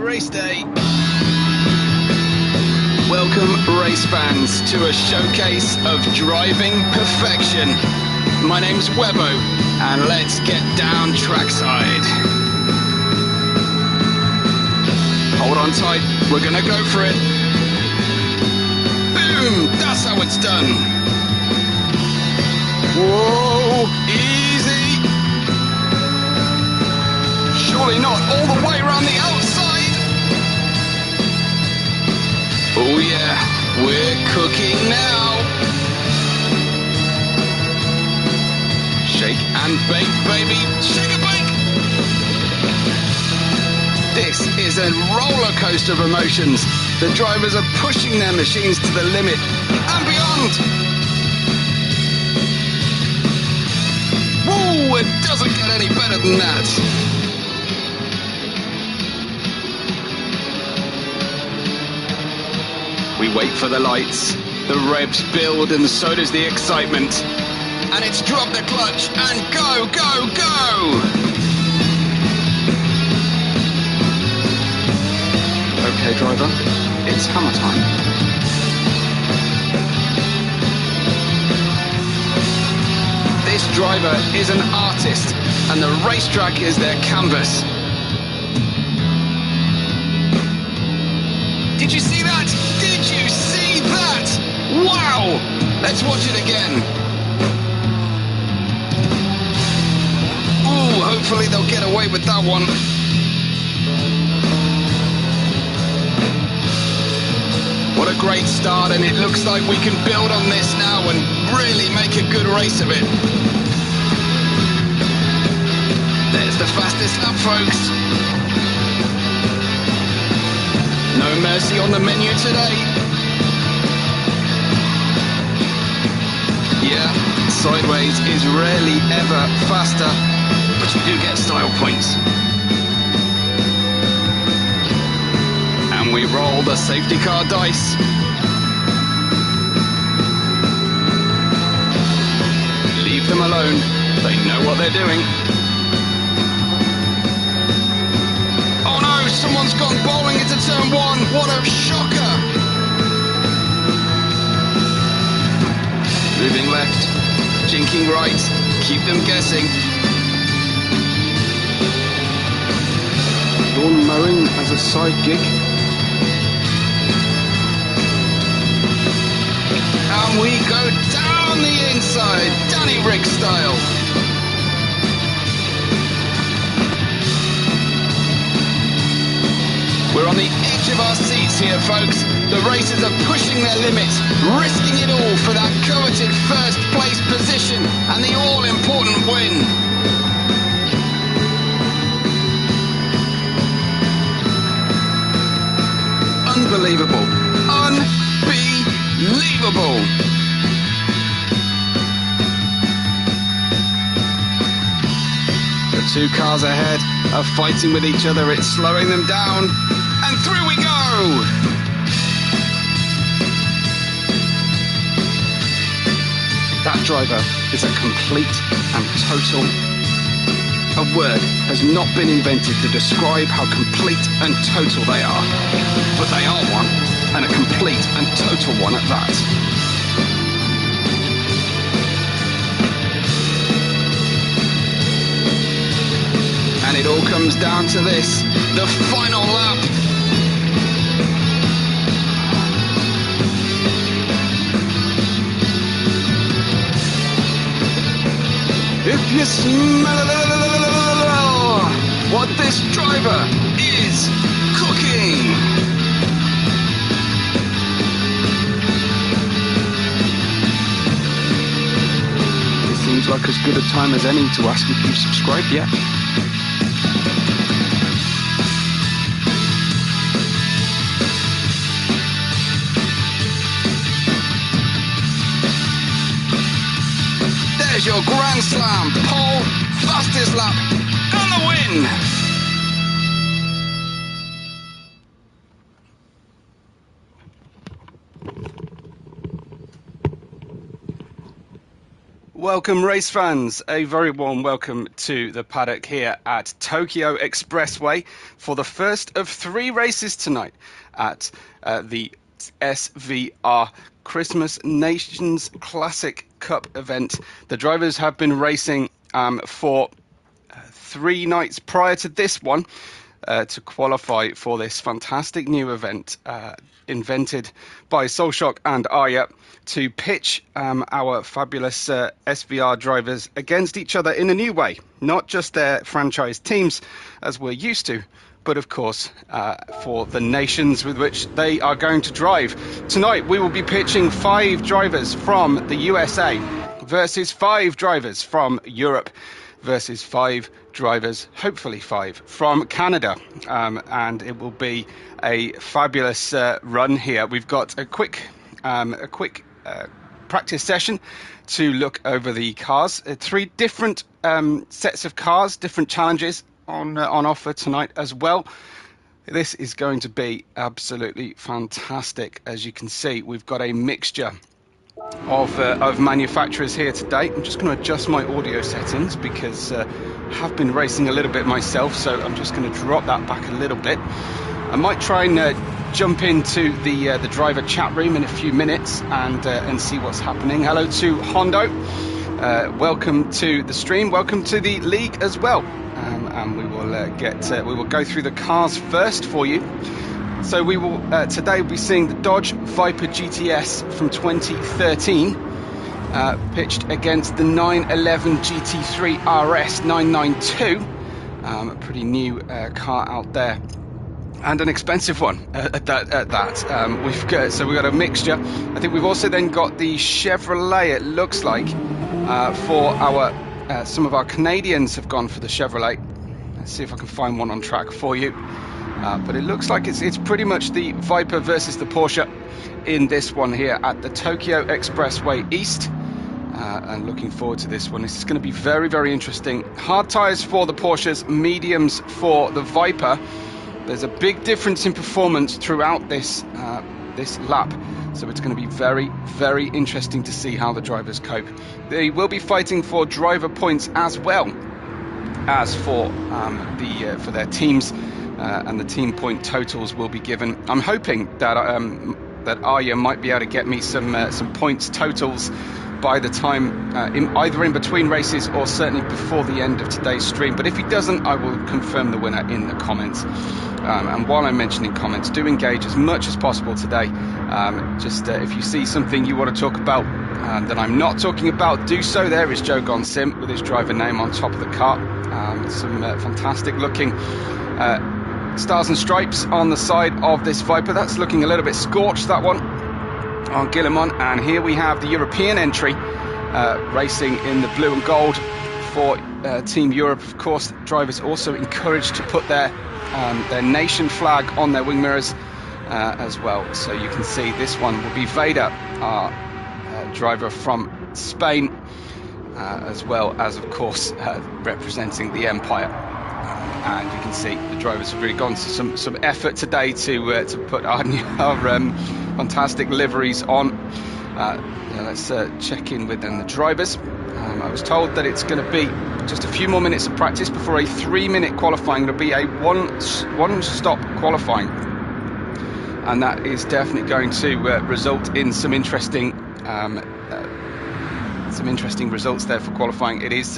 race day. Welcome, race fans, to a showcase of driving perfection. My name's Webbo, and let's get down trackside. Hold on tight, we're gonna go for it. Boom, that's how it's done. Whoa, easy. Surely not all the way around the outside. Oh yeah, we're cooking now. Shake and bake, baby, shake and bake. This is a roller coaster of emotions. The drivers are pushing their machines to the limit and beyond. Woo, it doesn't get any better than that. We wait for the lights, the revs build and so does the excitement. And it's drop the clutch and go, go, go! Okay, driver, it's hammer time. This driver is an artist and the racetrack is their canvas. Did you see that? Did you see that? Wow! Let's watch it again. Ooh, hopefully they'll get away with that one. What a great start, and it looks like we can build on this now and really make a good race of it. There's the fastest lap, folks. No mercy on the menu today. Yeah, sideways is rarely ever faster, but you do get style points. And we roll the safety car dice. Leave them alone, they know what they're doing. Oh no, someone's gone bowling into turn one. What a shocker. Moving left, jinking right, keep them guessing. Lawn mowing as a side gig. And we go down the inside, Danny Rick style. We're on the edge of our seats here, folks. The racers are pushing their limits, risking it all for that coveted first place position and the all-important win. Unbelievable. Unbelievable. The two cars ahead are fighting with each other. It's slowing them down. And through we go! That driver is a complete and total. A word has not been invented to describe how complete and total they are. But they are one, and a complete and total one at that. And it all comes down to this, the final lap. If you smell what this driver is cooking. It seems like as good a time as any to ask if you've subscribed yet. There's your Grand Slam, pole, fastest lap, and the win! Welcome race fans, a very warm welcome to the paddock here at Tokyo Expressway for the first of 3 races tonight at the SVR Christmas Nations Classic Cup event. The drivers have been racing for 3 nights prior to this one to qualify for this fantastic new event invented by Solshock and Aya to pitch our fabulous SVR drivers against each other in a new way, not just their franchise teams as we're used to, but of course for the nations with which they are going to drive. Tonight we will be pitching 5 drivers from the USA versus 5 drivers from Europe versus 5 drivers, hopefully 5, from Canada, and it will be a fabulous run here. We've got a quick practice session to look over the cars. 3 different sets of cars, different challenges on offer tonight as well. This is going to be absolutely fantastic. As you can see, we've got a mixture of manufacturers here today. I'm just going to adjust my audio settings because I have been racing a little bit myself, so I'm just going to drop that back a little bit. I might try and jump into the driver chat room in a few minutes and see what's happening. Hello to Hondo. Welcome to the stream. Welcome to the league as well. And we will go through the cars first for you. So we will today be seeing the Dodge Viper GTS from 2013 pitched against the 911 GT3 RS 992, a pretty new car out there, and an expensive one at that. We've got a mixture. I think we've also then got the Chevrolet. It looks like for our some of our Canadians have gone for the Chevrolet. Let's see if I can find one on track for you. But it looks like it's pretty much the Viper versus the Porsche in this one here at the Tokyo Expressway East. And looking forward to this one. This is going to be very, very interesting. Hard tyres for the Porsches, mediums for the Viper. There's a big difference in performance throughout this lap. So it's going to be very, very interesting to see how the drivers cope. They will be fighting for driver points as well as for their teams. And the team point totals will be given. I'm hoping that Arya might be able to get me some points totals by the time either in between races or certainly before the end of today's stream. But if he doesn't, I will confirm the winner in the comments. And while I'm mentioning comments, do engage as much as possible today. If you see something you want to talk about that I'm not talking about, do so. There is Joe Gone Sim with his driver name on top of the car. Some fantastic looking stars and stripes on the side of this Viper. That's looking a little bit scorched, that one, on Guillemot. And here we have the European entry racing in the blue and gold for Team Europe. Of course, drivers also encouraged to put their nation flag on their wing mirrors as well. So you can see this one will be Vader, our driver from Spain, as well as, of course, representing the Empire. And you can see the drivers have really gone to some effort today to put our fantastic liveries on. Let's check in with the drivers. I was told that it's going to be just a few more minutes of practice before a 3-minute qualifying. It'll be a one-stop qualifying, and that is definitely going to result in some interesting results there for qualifying. It is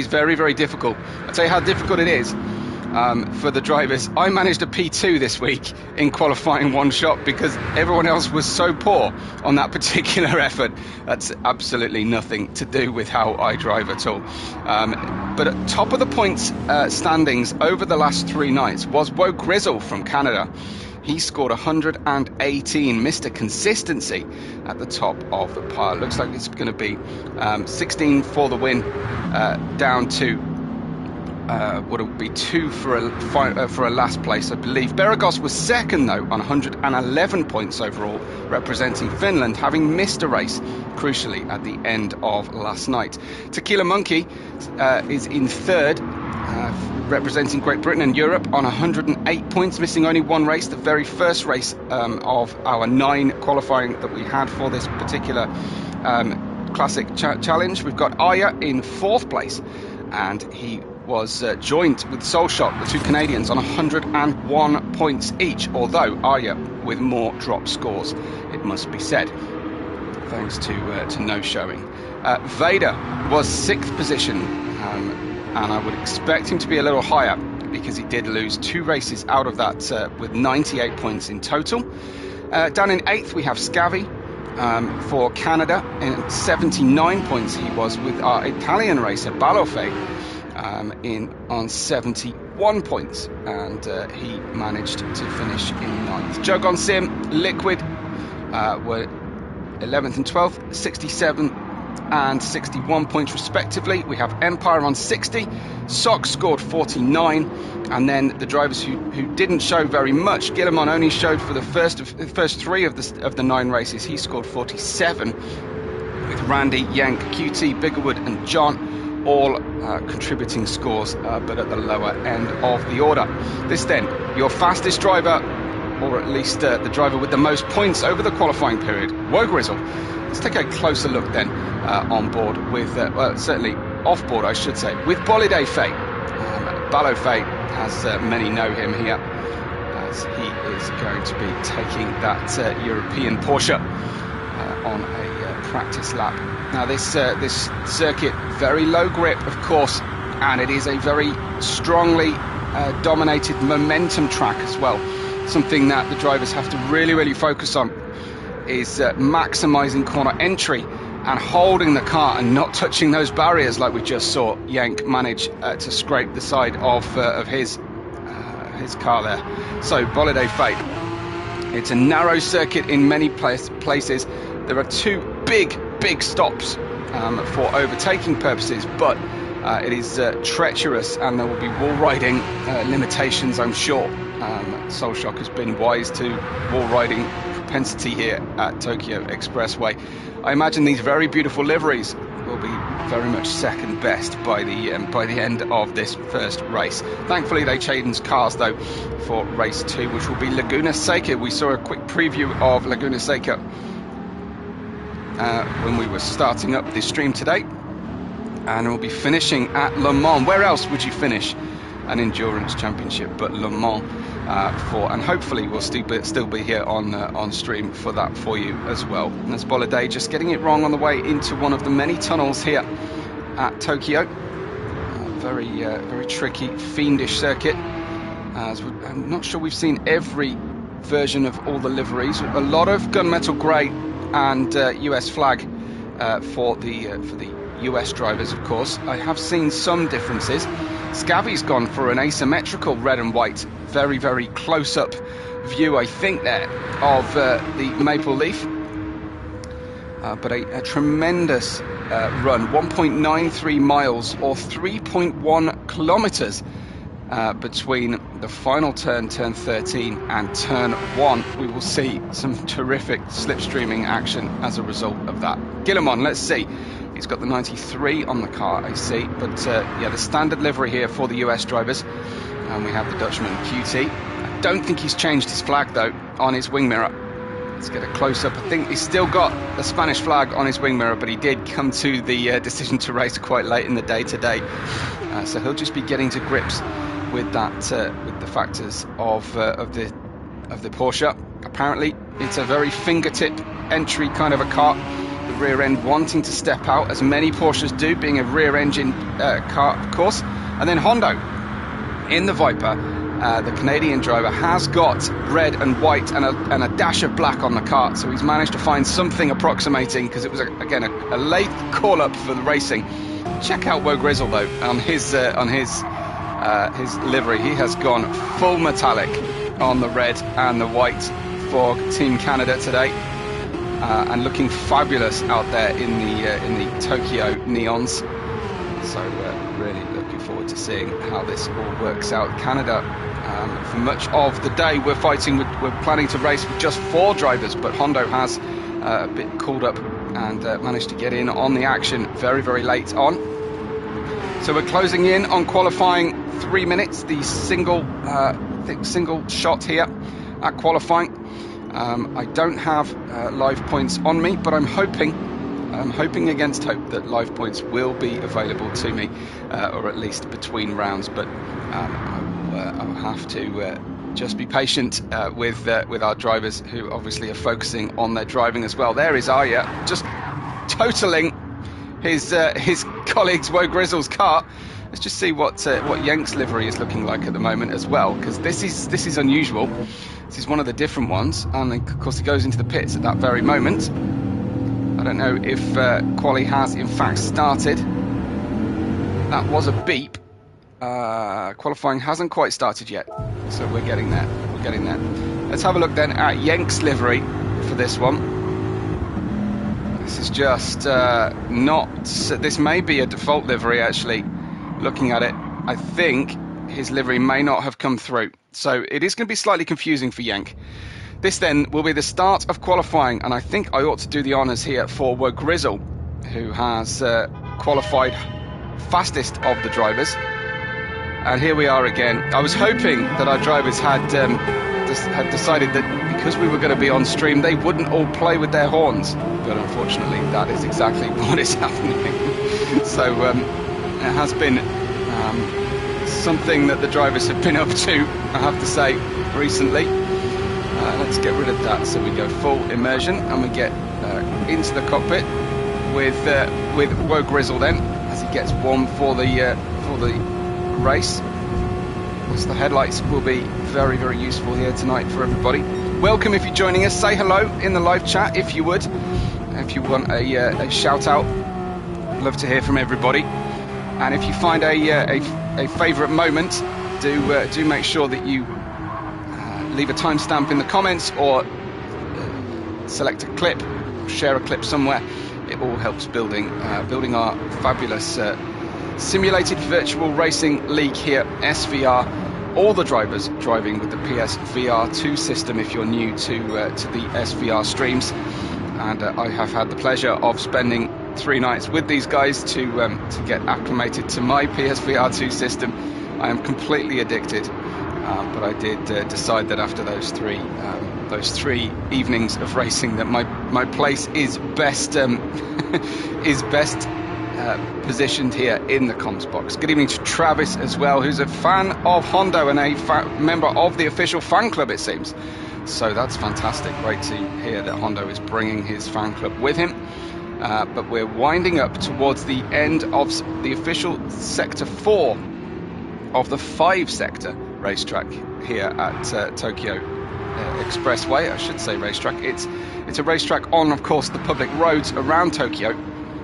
very, very difficult. I'll tell you how difficult it is for the drivers. I managed a P2 this week in qualifying one shot because everyone else was so poor on that particular effort. That's absolutely nothing to do with how I drive at all. But at top of the points standings over the last 3 nights was Woe Grizzle from Canada. He scored 118, Mr. Consistency at the top of the pile. Looks like it's going to be 16 for the win, down to would it be 2 for a last place, I believe. Beragos was second though on 111 points overall, representing Finland, having missed a race crucially at the end of last night. Tequila Monkey is in third, representing Great Britain and Europe on 108 points, missing only 1 race, the very first race of our 9 qualifying that we had for this particular Classic Challenge. We've got Arya in 4th place, and he was joined with Soulshot, the two Canadians, on 101 points each, although Arya with more drop scores, it must be said, thanks to no showing. Vader was 6th position, and I would expect him to be a little higher because he did lose 2 races out of that with 98 points in total. Down in 8th we have Scavi for Canada, in 79 points he was, with our Italian racer Balofe on 71 points, and he managed to finish in 9th. Jogon Sim, Liquid were 11th and 12th, 67 and 61 points respectively. We have Empire on 60, Sox scored 49, and then the drivers who didn't show very much. Guillemon only showed for the first 3 of the 9 races. He scored 47, with Randy, Yank, QT, Biggerwood and John all contributing scores, but at the lower end of the order. This then, your fastest driver, or at least the driver with the most points over the qualifying period, Wogrizzle. Let's take a closer look then on board with, well, certainly off board I should say, with Bolide Fate. Balofe, as many know him here, as he is going to be taking that European Porsche on a practice lap. Now this circuit, very low grip of course, and it is a very strongly dominated momentum track as well. Something that the drivers have to really focus on is maximising corner entry and holding the car and not touching those barriers, like we just saw Yank manage to scrape the side of his car there. So Bolide Fate, it's a narrow circuit in many places. There are 2 big stops for overtaking purposes, but it is treacherous, and there will be wall riding limitations, I'm sure. Soulshock has been wise to wall riding propensity here at Tokyo Expressway. I imagine these very beautiful liveries will be very much second best by the end of this first race. Thankfully they changed cars though for race 2, which will be Laguna Seca. We saw a quick preview of Laguna Seca when we were starting up this stream today, and we'll be finishing at Le Mans. Where else would you finish an endurance championship but Le Mans? And hopefully we'll still be here on stream for that for you as well. And that's Bolide just getting it wrong on the way into one of the many tunnels here at Tokyo. Very tricky, fiendish circuit. I'm not sure we've seen every version of all the liveries. A lot of gunmetal grey and US flag for the US drivers, of course. I have seen some differences. Scavi's gone for an asymmetrical red and white, very close-up view, I think, there of the Maple Leaf. But a tremendous run, 1.93 miles or 3.1 kilometers between the final turn 13, and turn 1. We will see some terrific slipstreaming action as a result of that. Guillemon, let's see. He's got the 93 on the car, I see, but yeah, the standard livery here for the US drivers. And we have the Dutchman QT. I don't think he's changed his flag though on his wing mirror. Let's get a close-up. I think he's still got the Spanish flag on his wing mirror, but he did come to the decision to race quite late in the day today. So he'll just be getting to grips with that, with the factors of the Porsche. Apparently, it's a very fingertip entry kind of a car. The rear end wanting to step out, as many Porsches do, being a rear engine car, of course. And then Hondo in the Viper, the Canadian driver, has got red and white and a dash of black on the car, so he's managed to find something approximating, because it was again a late call up for the racing. Check out Wogrizzle though on his livery. He has gone full metallic on the red and the white for Team Canada today. And looking fabulous out there in the Tokyo neons. So really looking forward to seeing how this all works out. Canada, for much of the day, we're planning to race with just 4 drivers, but Hondo has a bit called up and managed to get in on the action very late on. So we're closing in on qualifying 3 minutes, the single shot here at qualifying. I don't have live points on me, but I'm hoping I'm hoping against hope that live points will be available to me, or at least between rounds, but I'll have to just be patient with our drivers, who obviously are focusing on their driving as well. There is Arya, just totaling his colleague's Woe Grizzle's car. Let's just see what Yank's livery is looking like at the moment as well, because this is unusual. This is one of the different ones, and of course he goes into the pits at that very moment. I don't know if quali has in fact started. That was a beep. Qualifying hasn't quite started yet, so we're getting there. We're getting there. Let's have a look then at Yank's livery for this one. This is just not. This may be a default livery actually. Looking at it, I think his livery may not have come through, so it is going to be slightly confusing for Yank. This then will be the start of qualifying, and I think I ought to do the honours here for Woe Grizzle, who has qualified fastest of the drivers. And here we are again. I was hoping that our drivers had decided that because we were going to be on stream, they wouldn't all play with their horns. But unfortunately, that is exactly what is happening. So it has been something that the drivers have been up to, I have to say, recently. Let's get rid of that. So we go full immersion, and we get into the cockpit with Woe Grizzle then, as he gets warm for the race. So the headlights will be very, very useful here tonight for everybody. Welcome if you're joining us. Say hello in the live chat if you would. If you want a shout out, love to hear from everybody. And if you find a favourite moment, do make sure that you leave a timestamp in the comments, or select a clip, share a clip somewhere. It all helps building our fabulous simulated virtual racing league here, SVR. All the drivers driving with the PSVR2 system if you're new to the SVR streams. And I have had the pleasure of spending 3 nights with these guys to get acclimated to my PSVR2 system. I am completely addicted, but I did decide that after those three evenings of racing that my place is best positioned here in the comms box. Good evening to Travis as well, who's a fan of Hondo and a member of the official fan club, it seems. So that's fantastic. Great to hear that Hondo is bringing his fan club with him. But we're winding up towards the end of the official Sector 4 of the 5-sector racetrack here at Tokyo Expressway. I should say racetrack. It's a racetrack on, of course, the public roads around Tokyo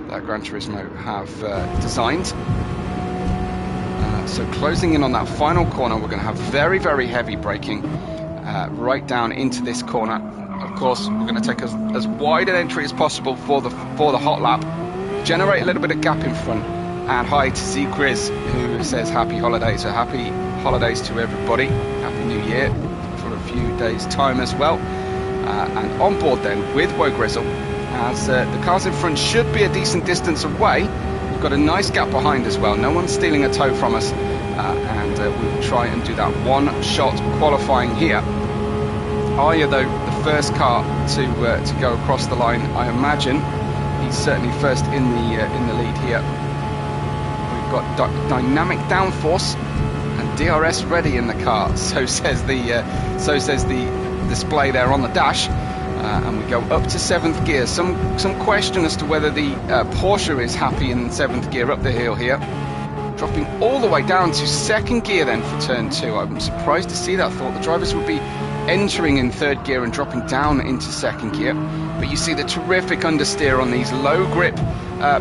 that Gran Turismo have designed. So closing in on that final corner, we're going to have very, very heavy braking right down into this corner. Of course, we're going to take as wide an entry as possible for the hot lap, generate a little bit of gap in front. And hi to Z Grizz, who says happy holidays. So happy holidays to everybody. Happy New Year for a few days' time as well. And on board then with Woe Grizzle, as the cars in front should be a decent distance away. We've got a nice gap behind as well. No one's stealing a toe from us. And we'll try and do that one-shot qualifying here. Arya, though, the first car to go across the line. I imagine he's certainly first in the lead here. We've got dynamic downforce and DRS ready in the car. So says the display there on the dash. And we go up to 7th gear. Some question as to whether the Porsche is happy in 7th gear up the hill here. Dropping all the way down to 2nd gear then for turn 2. I'm surprised to see that. Thought the drivers would be entering in 3rd gear and dropping down into 2nd gear. But you see the terrific understeer on these low grip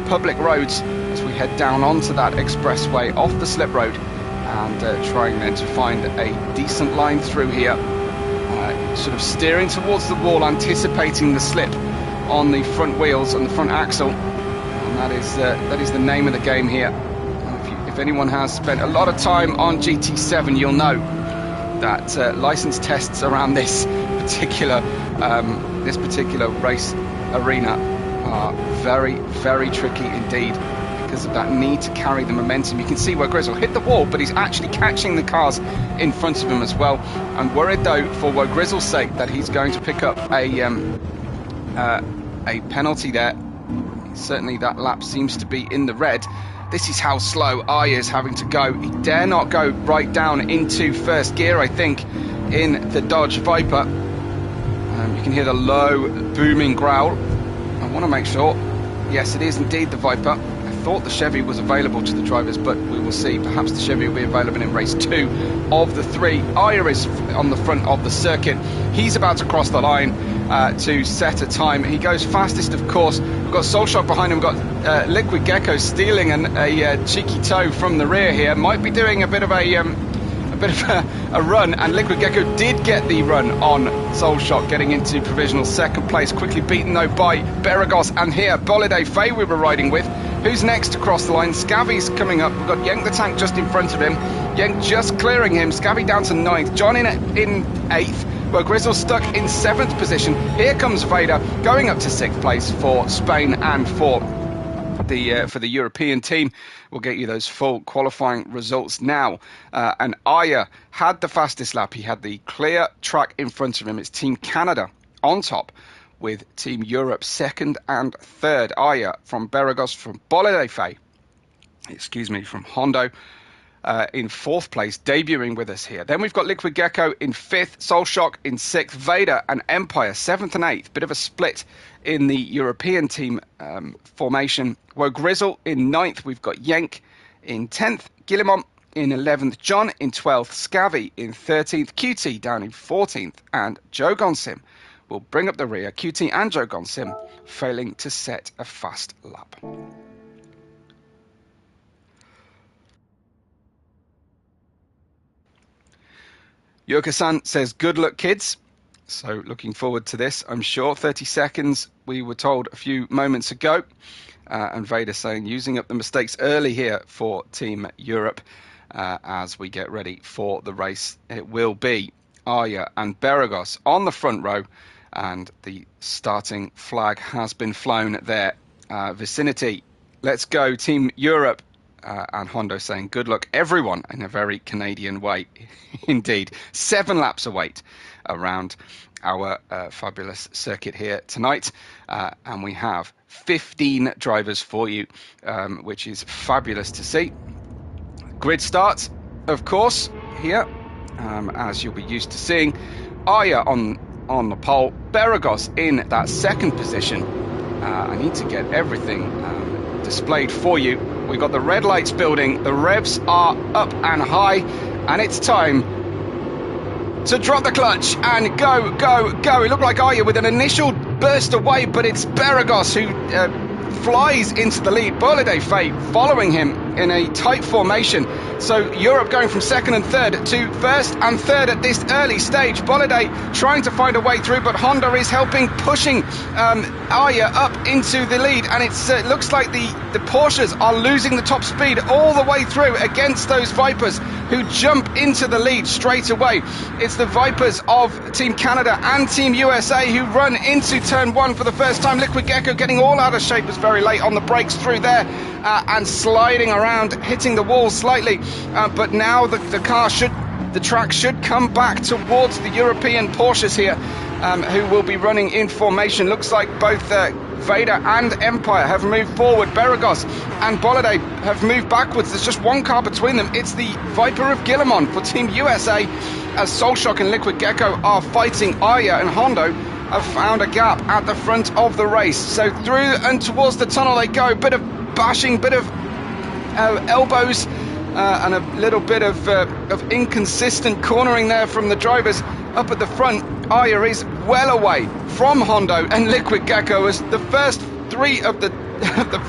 public roads as we head down onto that expressway off the slip road, and trying then to find a decent line through here. Sort of steering towards the wall, anticipating the slip on the front wheels and the front axle, and that is the name of the game here. If anyone has spent a lot of time on GT7, you'll know that license tests around this particular race arena are very, very tricky indeed, because of that need to carry the momentum. You can see where Grizzle hit the wall, but he's actually catching the cars in front of him as well. I'm worried though for Grizzle's sake that he's going to pick up a penalty there. Certainly that lap seems to be in the red. This is how slow Aya is having to go. He dare not go right down into first gear, I think, in the Dodge Viper. You can hear the low booming growl. I want to make sure. Yes, it is indeed the Viper. I thought the Chevy was available to the drivers, but we will see. Perhaps the Chevy will be available in race 2 of the 3. Aya is on the front of the circuit. He's about to cross the line to set a time. He goes fastest, of course. We've got Soulshock behind him. We've got Liquid Gecko stealing a cheeky toe from the rear here. Might be doing a bit of a run, and Liquid Gecko did get the run on Soulshock, getting into provisional second place, quickly beaten though by Beragos, and here Bolide Faye we were riding with. Who's next to cross the line? Scabby's coming up. We've got Yank the Tank just in front of him. Yank just clearing him. Scabby down to 9th. John in 8th. Where Grizzle's stuck in 7th position. Here comes Vader going up to 6th place for Spain and for the European team. We'll get you those full qualifying results now. And Aya had the fastest lap. He had the clear track in front of him. It's Team Canada on top, with Team Europe 2nd and 3rd. Aya from Beragos, from Bolide, from Hondo in 4th place, debuting with us here. Then we've got Liquid Gecko in 5th, Soulshock in 6th, Vader and Empire 7th and 8th. Bit of a split in the European team formation. Woe Grizzle in 9th. We've got Yank in 10th, Guillemont in 11th, John in 12th, Scavvy in 13th, QT down in 14th, and Joe Gonsim will bring up the rear. QT and Joe Gonsim failing to set a fast lap. Yoka-san says, good luck, kids. So looking forward to this, I'm sure. 30 seconds, we were told a few moments ago. And Vader saying, using up the mistakes early here for Team Europe as we get ready for the race. It will be Aya and Beragos on the front row. And the starting flag has been flown there. Vicinity, let's go, Team Europe. And Hondo saying, good luck, everyone, in a very Canadian way. Indeed. 7 laps await around our fabulous circuit here tonight. And we have 15 drivers for you, which is fabulous to see. Grid start, of course, here, as you'll be used to seeing. Aya on the pole, Beragos in that 2nd position. I need to get everything displayed for you. We've got the red lights building, the revs are up and high, and it's time to drop the clutch and go. It looked like Aya with an initial burst away, but it's Beragos who flies into the lead. Bolide Faye following him in a tight formation. So Europe going from 2nd and 3rd to 1st and 3rd at this early stage. Bolide trying to find a way through, but Honda is helping, pushing Aya up into the lead, and it looks like the Porsches are losing the top speed all the way through against those Vipers who jump into the lead straight away. It's the Vipers of Team Canada and Team USA who run into turn 1 for the first time. Liquid Gecko getting all out of shape, was very late on the brakes through there and sliding around, hitting the wall slightly, but now the track should come back towards the European Porsches here, who will be running in formation. Looks like both Vader and Empire have moved forward. Beragos and Bolide have moved backwards. There's just one car between them. It's the Viper of Guillemont for Team USA, as Soulshock and Liquid Gecko are fighting. Aya and Hondo have found a gap at the front of the race. So through and towards the tunnel they go. Bit of bashing, bit of elbows, and a little bit of inconsistent cornering there from the drivers up at the front. Aya is well away from Hondo and Liquid Gecko as the first 3 of the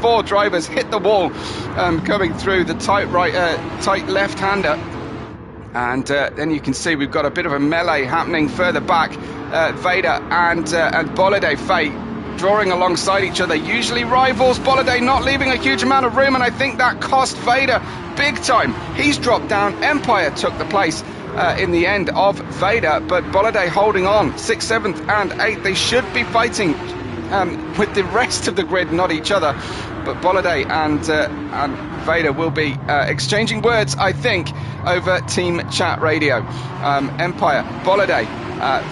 4 drivers hit the wall, coming through the tight left-hander. And then you can see we've got a bit of a melee happening further back. Vader and Bolide Faye drawing alongside each other, usually rivals. Bolide not leaving a huge amount of room, and I think that cost Vader big time. He's dropped down. Empire took the place in the end of Vader, but Bolide holding on. 6th, 7th and 8th. They should be fighting with the rest of the grid, not each other. But Bolide and Vader will be exchanging words, I think, over Team Chat Radio. Empire, Bolide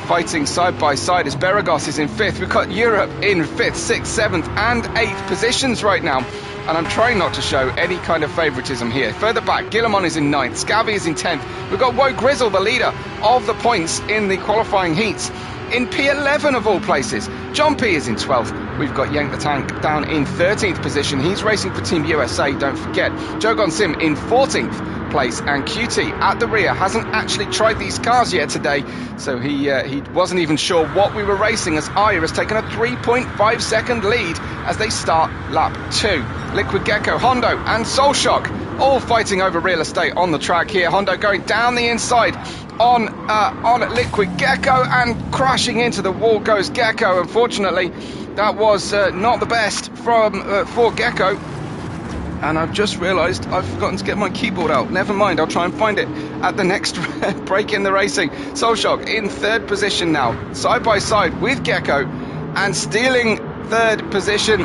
fighting side by side as Beragos is in 5th. We've got Europe in 5th, 6th, 7th and 8th positions right now. And I'm trying not to show any kind of favouritism here. Further back, Guillemot is in 9th, Scabby is in 10th. We've got Woe Grizzle, the leader of the points in the qualifying heats, in P11 of all places. John P is in 12th. We've got Yank the Tank down in 13th position. He's racing for Team USA, don't forget. Jogon Sim in 14th place, and QT at the rear hasn't actually tried these cars yet today, so he wasn't even sure what we were racing, as Aya has taken a 3.5 second lead as they start lap 2. Liquid Gecko, Hondo and Soulshock all fighting over real estate on the track here. Hondo going down the inside on Liquid Gecko and crashing into the wall goes Gecko. Unfortunately, that was not the best for Gecko. And I've just realised I've forgotten to get my keyboard out. Never mind, I'll try and find it at the next break in the racing. Soulshock in 3rd position now, side by side with Gecko, and stealing 3rd position,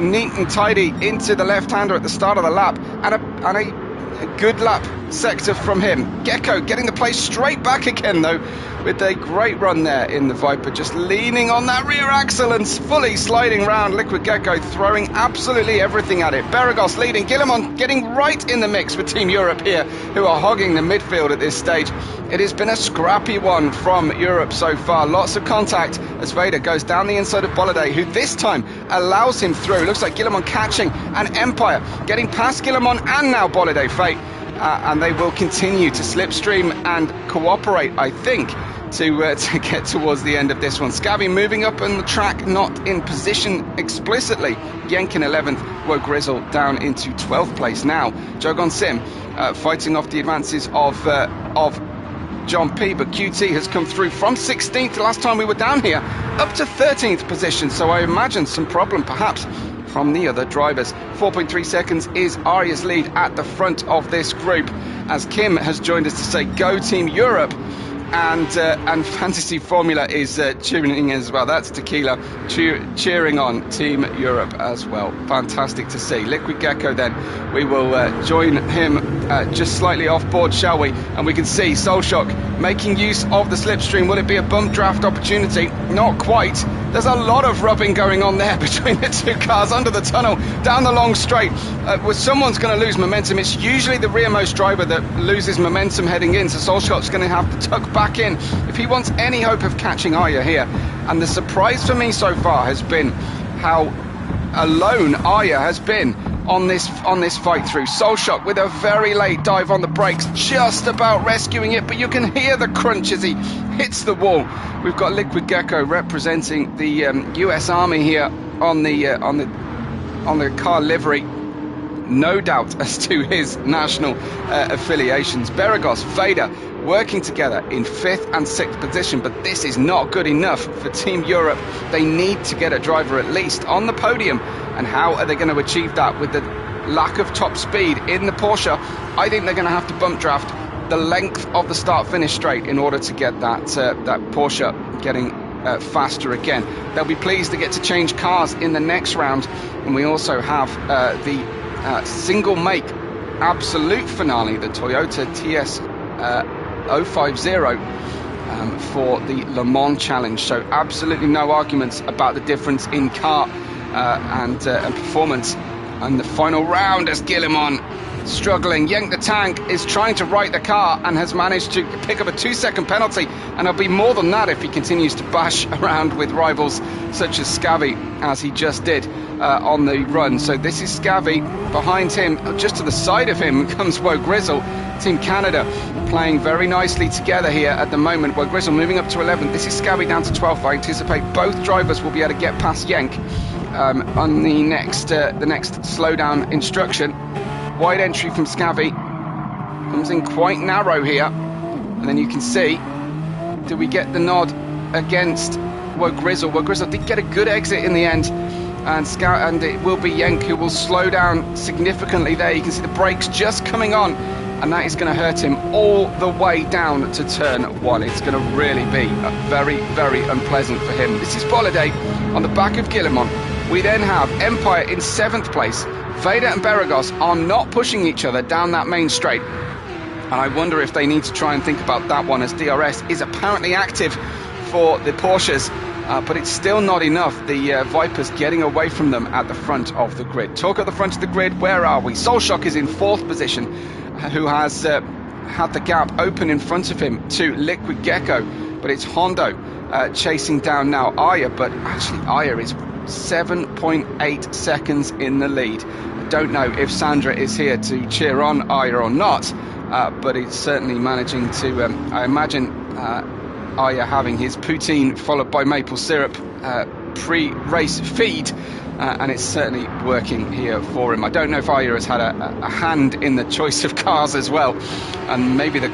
neat and tidy into the left-hander at the start of the lap, and a good lap sector from him. Gecko getting the place straight back again though, with a great run there in the Viper, just leaning on that rear axle and fully sliding round. Liquid Gecko throwing absolutely everything at it. Beragos leading, Guillemot getting right in the mix with Team Europe here, who are hogging the midfield at this stage. It has been a scrappy one from Europe so far. Lots of contact as Vader goes down the inside of Bolliday, who this time allows him through. Looks like Guillemot catching, and Empire getting past Guillemot and now Bolliday Fate. And they will continue to slipstream and cooperate, I think, to get towards the end of this one. Scabby moving up on the track, not in position explicitly. Yenk in 11th, Woe Grizzle down into 12th place now. Jogon Sim fighting off the advances of John P, but QT has come through from 16th last time we were down here up to 13th position, so I imagine some problem perhaps from the other drivers. 4.3 seconds is Arya's lead at the front of this group, as Kim has joined us to say go Team Europe, and Fantasy Formula is tuning in as well. That's Tequila cheering on Team Europe as well. Fantastic to see. Liquid Gecko then, we will join him just slightly off board, shall we? And we can see Soulshock making use of the slipstream. Will it be a bump draft opportunity? Not quite. There's a lot of rubbing going on there between the two cars under the tunnel, down the long straight. Where someone's going to lose momentum. It's usually the rearmost driver that loses momentum heading in, so Soulshock's going to have to tuck back in if he wants any hope of catching Arya here. And the surprise for me so far has been how alone Arya has been on this fight through. Soulshock with a very late dive on the brakes, just about rescuing it, but you can hear the crunch as he hits the wall. We've got Liquid Gecko representing the US Army here on the car livery. No doubt as to his national affiliations. Beragos, Vader working together in 5th and 6th position, but this is not good enough for Team Europe. They need to get a driver at least on the podium, and how are they going to achieve that with the lack of top speed in the Porsche? I think they're going to have to bump draft the length of the start-finish straight in order to get that Porsche getting faster again. They'll be pleased to get to change cars in the next round, and we also have the single make absolute finale, the Toyota TS 050 for the Le Mans Challenge. So absolutely no arguments about the difference in car and performance. And the final round as Guillemot struggling. Yank the Tank is trying to right the car and has managed to pick up a 2-second penalty, and it'll be more than that if he continues to bash around with rivals such as Scabby, as he just did on the run. So this is Scabby. Behind him, just to the side of him, comes Woe Grizzle. Team Canada playing very nicely together here at the moment. Woe Grizzle moving up to 11th. This is Scabby down to 12th. I anticipate both drivers will be able to get past Yank on the next slowdown instruction. Wide entry from Scabby, comes in quite narrow here, and then you can see, do we get the nod against Woe Grizzle? Woe Grizzle did get a good exit in the end, and it will be Yenk who will slow down significantly there. You can see the brakes just coming on, and that is going to hurt him all the way down to turn 1. It's going to really be very, very unpleasant for him. This is Bolliday on the back of Guillemot. We then have Empire in 7th place. Vader and Beragos are not pushing each other down that main straight, and I wonder if they need to try and think about that one, as DRS is apparently active for the Porsches, but it's still not enough. The Vipers getting away from them at the front of the grid. Talk at the front of the grid, where are we? Solshock is in 4th position, who has had the gap open in front of him to Liquid Gecko, but it's Hondo chasing down now Aya, but actually Aya is 7.8 seconds in the lead. I don't know if Sandra is here to cheer on Aya or not, but it's certainly managing to, I imagine Aya having his poutine followed by maple syrup pre-race feed, and it's certainly working here for him. I don't know if Aya has had a hand in the choice of cars as well, and maybe the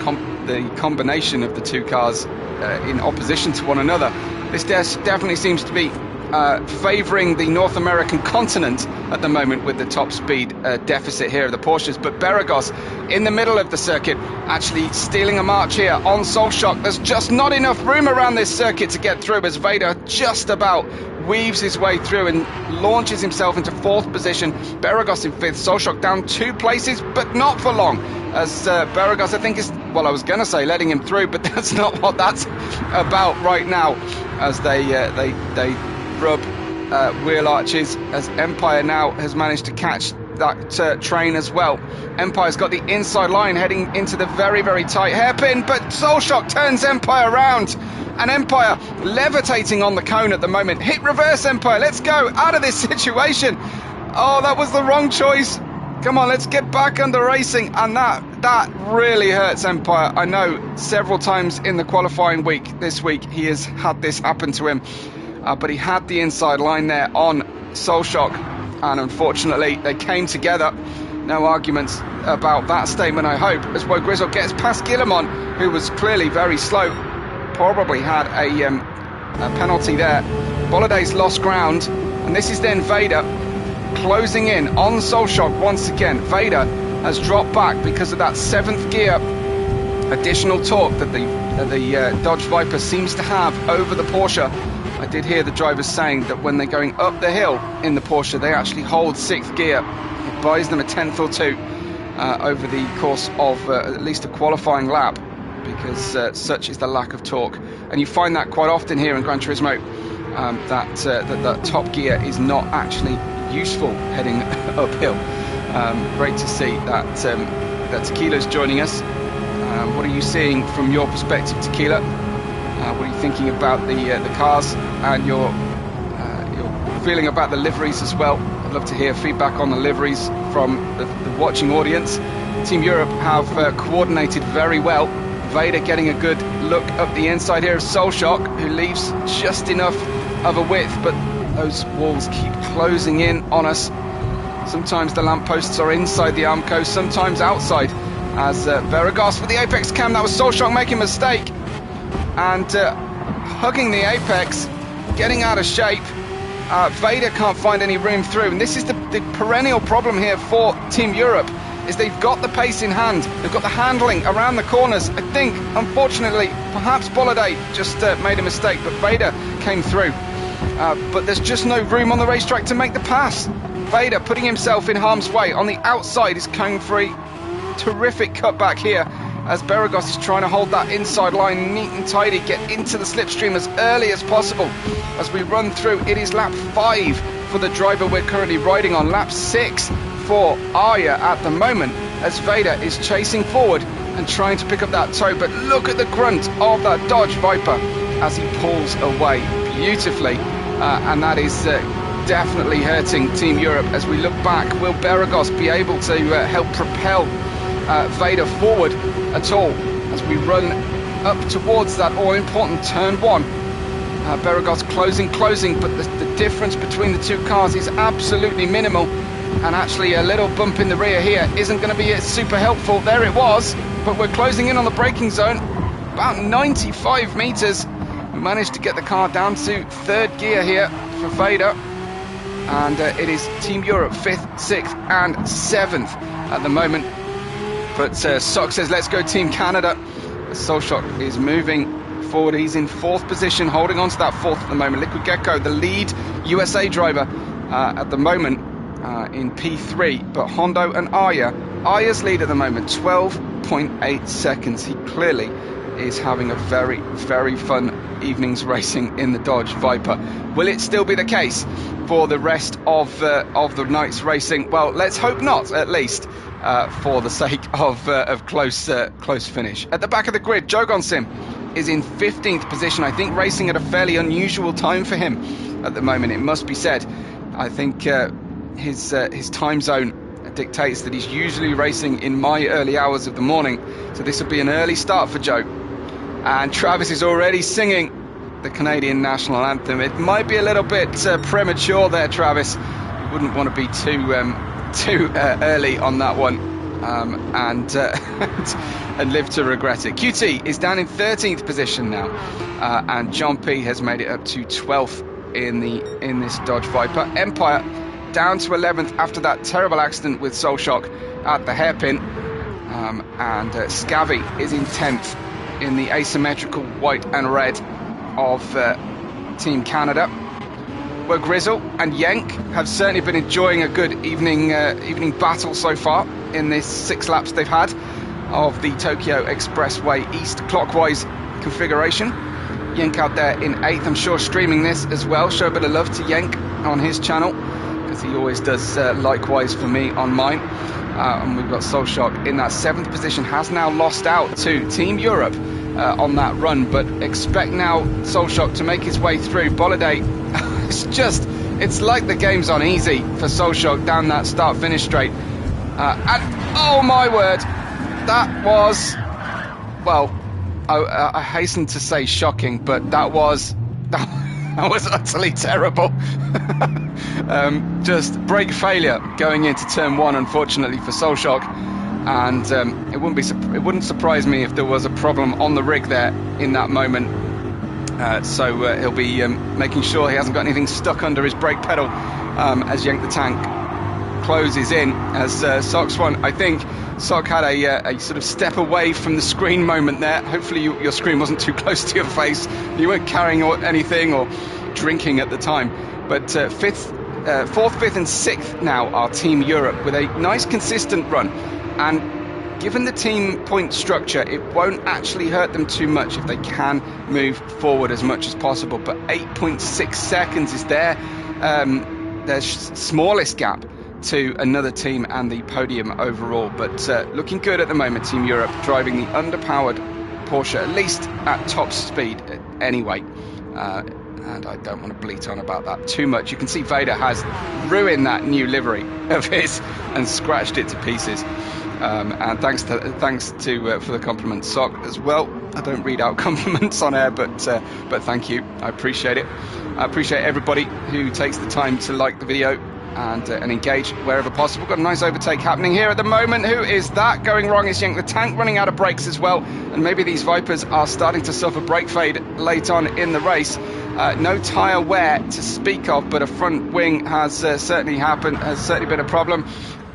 combination of the two cars in opposition to one another. This definitely seems to be favouring the North American continent at the moment, with the top speed deficit here of the Porsches. But Beragos in the middle of the circuit, actually stealing a march here on Solshock. There's just not enough room around this circuit to get through, as Vader just about weaves his way through and launches himself into 4th position. Beragos in 5th, Solshock down 2 places, but not for long, as Beragos, I think, is, well, I was going to say letting him through, but that's not what that's about right now, as they rub wheel arches, as Empire now has managed to catch that train as well. Empire's got the inside line heading into the very, very tight hairpin, but Solshock turns Empire around, and Empire levitating on the cone at the moment. Hit reverse, Empire, let's go out of this situation. Oh, that was the wrong choice. Come on, let's get back under racing, and that really hurts Empire. I know several times in the qualifying week this week he has had this happen to him, but he had the inside line there on Solshock, and unfortunately they came together. No arguments about that statement, I hope, as Woe Grizzle gets past Guillemot, who was clearly very slow. Probably had a penalty there. Boliday's lost ground, and this is then Vader closing in on Solshock once again. Vader has dropped back because of that 7th gear additional torque that the Dodge Viper seems to have over the Porsche. I did hear the drivers saying that when they're going up the hill in the Porsche, they actually hold 6th gear. It buys them a 10th or 2 over the course of at least a qualifying lap, because such is the lack of torque. And you find that quite often here in Gran Turismo, that top gear is not actually useful heading uphill. Great to see that Tequila's joining us. What are you seeing from your perspective, Tequila? What are you thinking about the cars, and your feeling about the liveries as well? I'd love to hear feedback on the liveries from the watching audience. Team Europe have coordinated very well. Vader getting a good look up the inside here of Solshock, who leaves just enough of a width, but those walls keep closing in on us. Sometimes the lampposts are inside the Armco, sometimes outside, as Beragos for the apex cam. That was Solshock making a mistake and hugging the apex, getting out of shape. Vader can't find any room through, and this is the perennial problem here for Team Europe, is they've got the pace in hand, they've got the handling around the corners. I think, unfortunately, perhaps Bolliday just made a mistake, but Vader came through. But there's just no room on the racetrack to make the pass. Vader putting himself in harm's way on the outside is cone free. Terrific cutback here, as Beragos is trying to hold that inside line neat and tidy, get into the slipstream as early as possible. As we run through, it is lap 5 for the driver we're currently riding on, lap 6 for Arya at the moment, as Vader is chasing forward and trying to pick up that toe. But look at the grunt of that Dodge Viper as he pulls away beautifully, and that is definitely hurting Team Europe. As we look back, will Beragos be able to help propel Vader forward at all as we run up towards that all-important turn 1? Beragos closing, but the difference between the two cars is absolutely minimal, and actually a little bump in the rear here isn't going to be super helpful. There it was, but we're closing in on the braking zone, about 95 meters. We managed to get the car down to 3rd gear here for Vader, and it is Team Europe 5th, 6th and 7th at the moment. But Sock says let's go Team Canada. Solshock is moving forward. He's in 4th position, holding on to that 4th at the moment. Liquid Gecko, the lead USA driver at the moment in P3, but Hondo and Arya's lead at the moment, 12.8 seconds. He clearly is having a very, very fun evening's racing in the Dodge Viper. Will it still be the case for the rest of the night's racing? Well, let's hope not, at least, for the sake of close finish. At the back of the grid, Jogon Sim is in 15th position. I think racing at a fairly unusual time for him at the moment, it must be said. I think his time zone dictates that he's usually racing in my early hours of the morning, so this will be an early start for Joe. And Travis is already singing the Canadian national anthem. It might be a little bit premature there, Travis. You wouldn't want to be too early on that one, and live to regret it. QT is down in 13th position now, and John P has made it up to 12th in this Dodge Viper. Empire down to 11th after that terrible accident with Soul Shock at the hairpin, and Scavvy is in 10th in the asymmetrical white and red of Team Canada. Where Grizzle and Yank have certainly been enjoying a good evening battle so far in this 6 laps they've had of the Tokyo Expressway East clockwise configuration. Yank out there in 8th, I'm sure streaming this as well. Show a bit of love to Yank on his channel, as he always does likewise for me on mine. And we've got Soul Shock in that 7th position, has now lost out to Team Europe on that run, but expect now Soul Shock to make his way through. Bolliday, it's like the game's on easy for Soul Shock down that start-finish straight. And oh my word, that was, well, I hasten to say shocking, but that was utterly terrible. Just brake failure going into turn 1, unfortunately for Soul Shock, and it wouldn't surprise me if there was a problem on the rig there in that moment. So he'll be making sure he hasn't got anything stuck under his brake pedal as Yank the Tank closes in. As Sock's one, I think Sock had a sort of step away from the screen moment there. Hopefully your screen wasn't too close to your face. You weren't carrying anything or drinking at the time. But 4th, 5th and 6th now are Team Europe with a nice consistent run. And given the team point structure, it won't actually hurt them too much if they can move forward as much as possible. But 8.6 seconds is their smallest gap to another team and the podium overall. But looking good at the moment, Team Europe driving the underpowered Porsche, at least at top speed anyway. And I don't want to bleat on about that too much. You can see Vader has ruined that new livery of his and scratched it to pieces. And thanks to for the compliment, Sock, as well. I don't read out compliments on air, but thank you. I appreciate it. I appreciate everybody who takes the time to like the video and engage wherever possible. Got a nice overtake happening here at the moment. Who is that going wrong? Is Yank the Tank running out of brakes as well? And maybe these Vipers are starting to suffer brake fade late on in the race. No tyre wear to speak of, but a front wing has certainly been a problem.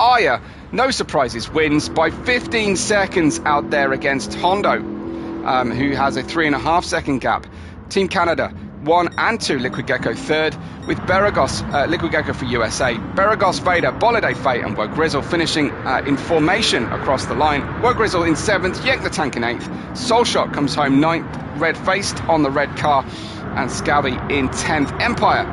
Aya, no surprises, wins by 15 seconds out there against Hondo, who has a 3.5 second gap. Team Canada 1 and 2, Liquid Gecko 3rd, with Beragos, Liquid Gecko for USA, Beragos, Vader, Bolliday, Fate and Wogrizzle finishing in formation across the line. Wogrizzle in 7th, Yank the Tank in 8th, Soul Shock comes home 9th, red-faced on the red car, and Scabby in 10th. Empire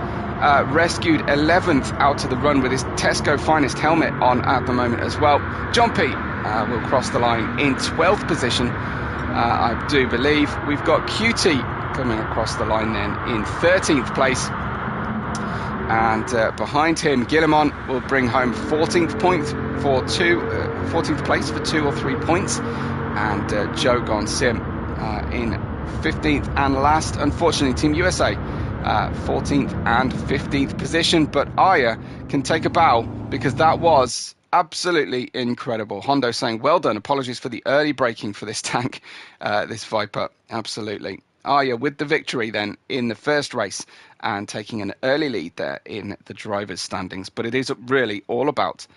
rescued 11th out of the run with his Tesco finest helmet on at the moment as well. John P will cross the line in 12th position, I do believe. We've got QT coming across the line then in 13th place, and behind him Guillemon will bring home 14th place for 2 or 3 points, and Jogon Sim in 15th and last, unfortunately. Team USA 14th and 15th position, but Aya can take a bow because that was absolutely incredible. Hondo saying well done, apologies for the early braking for this tank, this Viper. Absolutely. Aya with the victory then in the first race and taking an early lead there in the drivers' standings. But it is really all about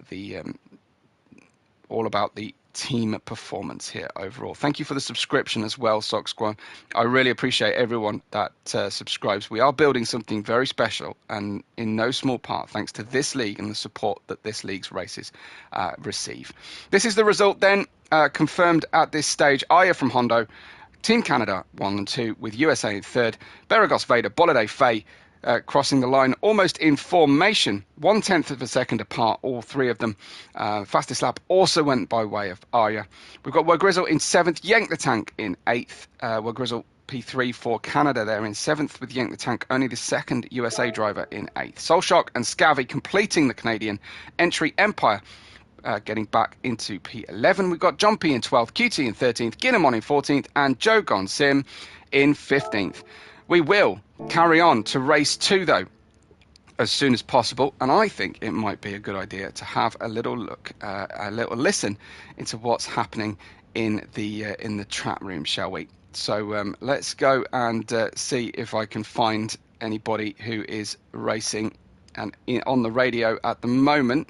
the team performance here overall. Thank you for the subscription as well, Sock Squad. I really appreciate everyone that subscribes. We are building something very special, and in no small part thanks to this league and the support that this league's races receive. This is the result then, confirmed at this stage. Aya from Hondo, Team Canada 1 and 2 with USA in third. Beragos, Vader, Bolide, Fay crossing the line almost in formation, 1/10 of a second apart, all three of them. Fastest lap also went by way of Arya. We've got Wogrizzle in 7th, Yank the Tank in 8th. Wogrizzle P3 for Canada there in 7th with Yank the Tank, only the second USA driver in 8th. Solshock and Scavy completing the Canadian entry. Empire getting back into P11. We've got John P in 12th, QT in 13th, Guillemot in 14th, and Joe Gon Sim in 15th. We will carry on to race 2 though as soon as possible, and I think it might be a good idea to have a little look, a little listen into what's happening in the chat room, shall we? So let's go and see if I can find anybody who is racing and on the radio at the moment.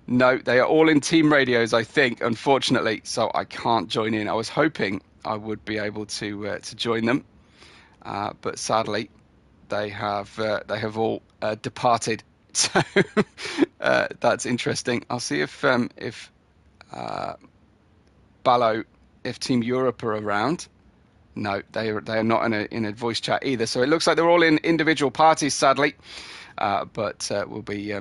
No, they are all in team radios, I think, unfortunately, so I can't join in. I was hoping I would be able to join them, but sadly they have all departed. So that's interesting. I'll see if Ballo, if Team Europe are around. No, they are not in a voice chat either. So it looks like they're all in individual parties, sadly. But we'll be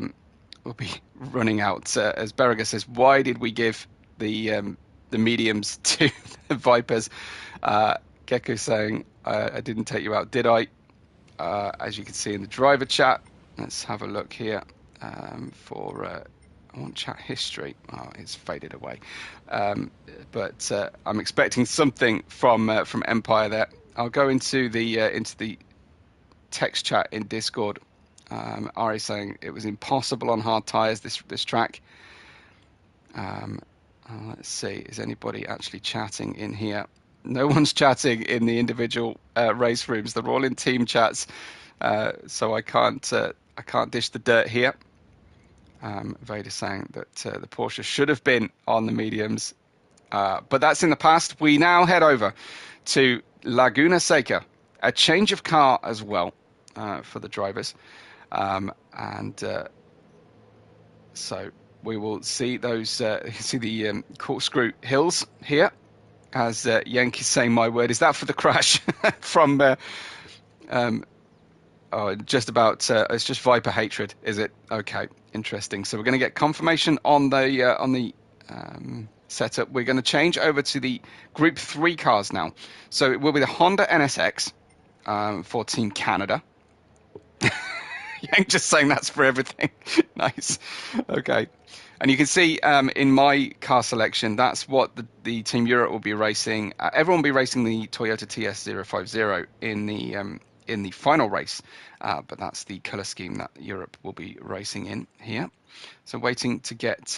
running out. As Berger says, why did we give the mediums to the Vipers? Gecko saying, I didn't take you out, did I? As you can see in the driver chat. Let's have a look here for... I want chat history. Oh, it's faded away. But I'm expecting something from Empire there. I'll go into the text chat in Discord. Ari saying it was impossible on hard tyres this track. Let's see, is anybody actually chatting in here? No one's chatting in the individual race rooms. They're all in team chats, so I can't dish the dirt here. Vader saying that the Porsche should have been on the mediums, but that's in the past. We now head over to Laguna Seca, a change of car as well for the drivers, so we will see those the corkscrew hills here, as Yank is saying, my word, is that for the crash from just about it's just Viper hatred, is it? Okay, interesting. So we're going to get confirmation on the setup. We're going to change over to the Group 3 cars now. So it will be the Honda NSX for Team Canada. Yank just saying that's for everything. Nice. Okay. And you can see in my car selection, that's what the Team Europe will be racing. Everyone will be racing the Toyota TS050 in the final race, but that's the colour scheme that Europe will be racing in here. So waiting to get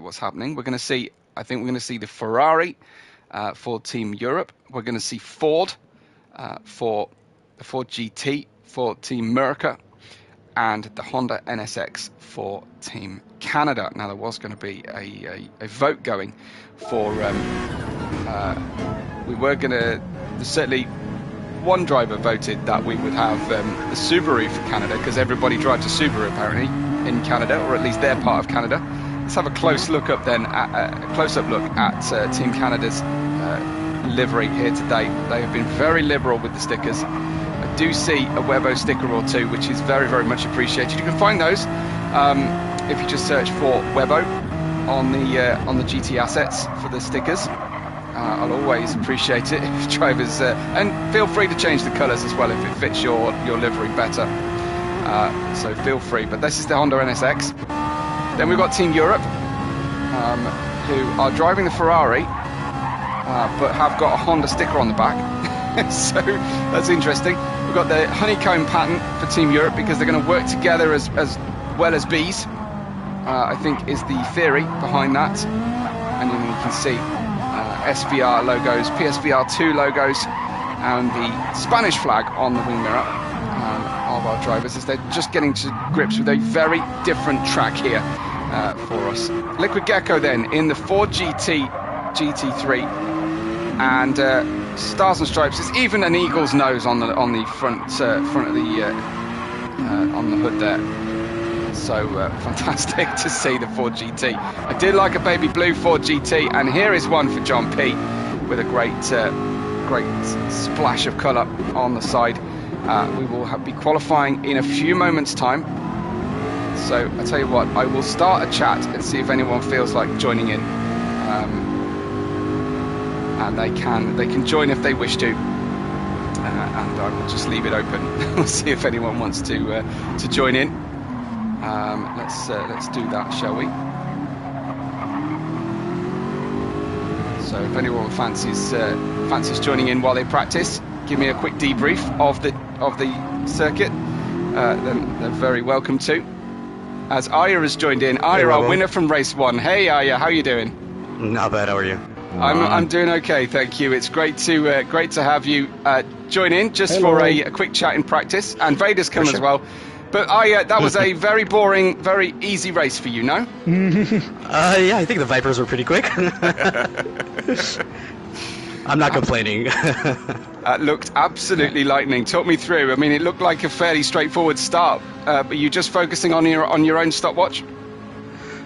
what's happening. We're going to see, I think we're going to see the Ferrari for Team Europe. We're going to see Ford for the Ford GT for Team America, and the Honda NSX for Team Canada. Now there was going to be a vote going for there's certainly one driver voted that we would have the Subaru for Canada, because everybody drives a Subaru apparently in Canada, or at least their part of Canada. Let's have a close look up then, a close-up look at Team Canada's livery here today. They have been very liberal with the stickers. I do see a Webbo sticker or two, which is very, very much appreciated. You can find those if you just search for Webbo on the GT assets for the stickers. I'll always appreciate it if drivers, and feel free to change the colours as well if it fits your livery better. So feel free. But this is the Honda NSX. Then we've got Team Europe, who are driving the Ferrari, but have got a Honda sticker on the back. So that's interesting. We've got the honeycomb pattern for Team Europe, because they're going to work together as well as bees, I think is the theory behind that. And then you can see SVR logos, PSVR2 logos, and the Spanish flag on the wing mirror of our drivers, as they're just getting to grips with a very different track here for us. Liquid Gecko then in the Ford GT3, and Stars and Stripes. There's even an eagle's nose on the front of the on the hood there. So fantastic to see the Ford GT. I did like a baby blue Ford GT, and here is one for John P with a great great splash of colour on the side. We will be qualifying in a few moments' time. So I tell you what, I will start a chat and see if anyone feels like joining in. And they can join if they wish to. And I will just leave it open. We'll see if anyone wants to join in. Let's do that, shall we? So if anyone fancies joining in while they practice, give me a quick debrief of the circuit. Then they're very welcome to. As Aya has joined in, Aya, our winner from race 1. Hey Aya, how are you doing? Not bad. How are you? I'm doing okay, thank you. It's great to have you join in just for a quick chat in practice, and Vader's come as well. But that was a very boring, very easy race for you, no? Yeah, I think the Vipers were pretty quick. I'm not complaining. Looked absolutely lightning. Talk me through. I mean, it looked like a fairly straightforward start. But you just focusing on your own stopwatch?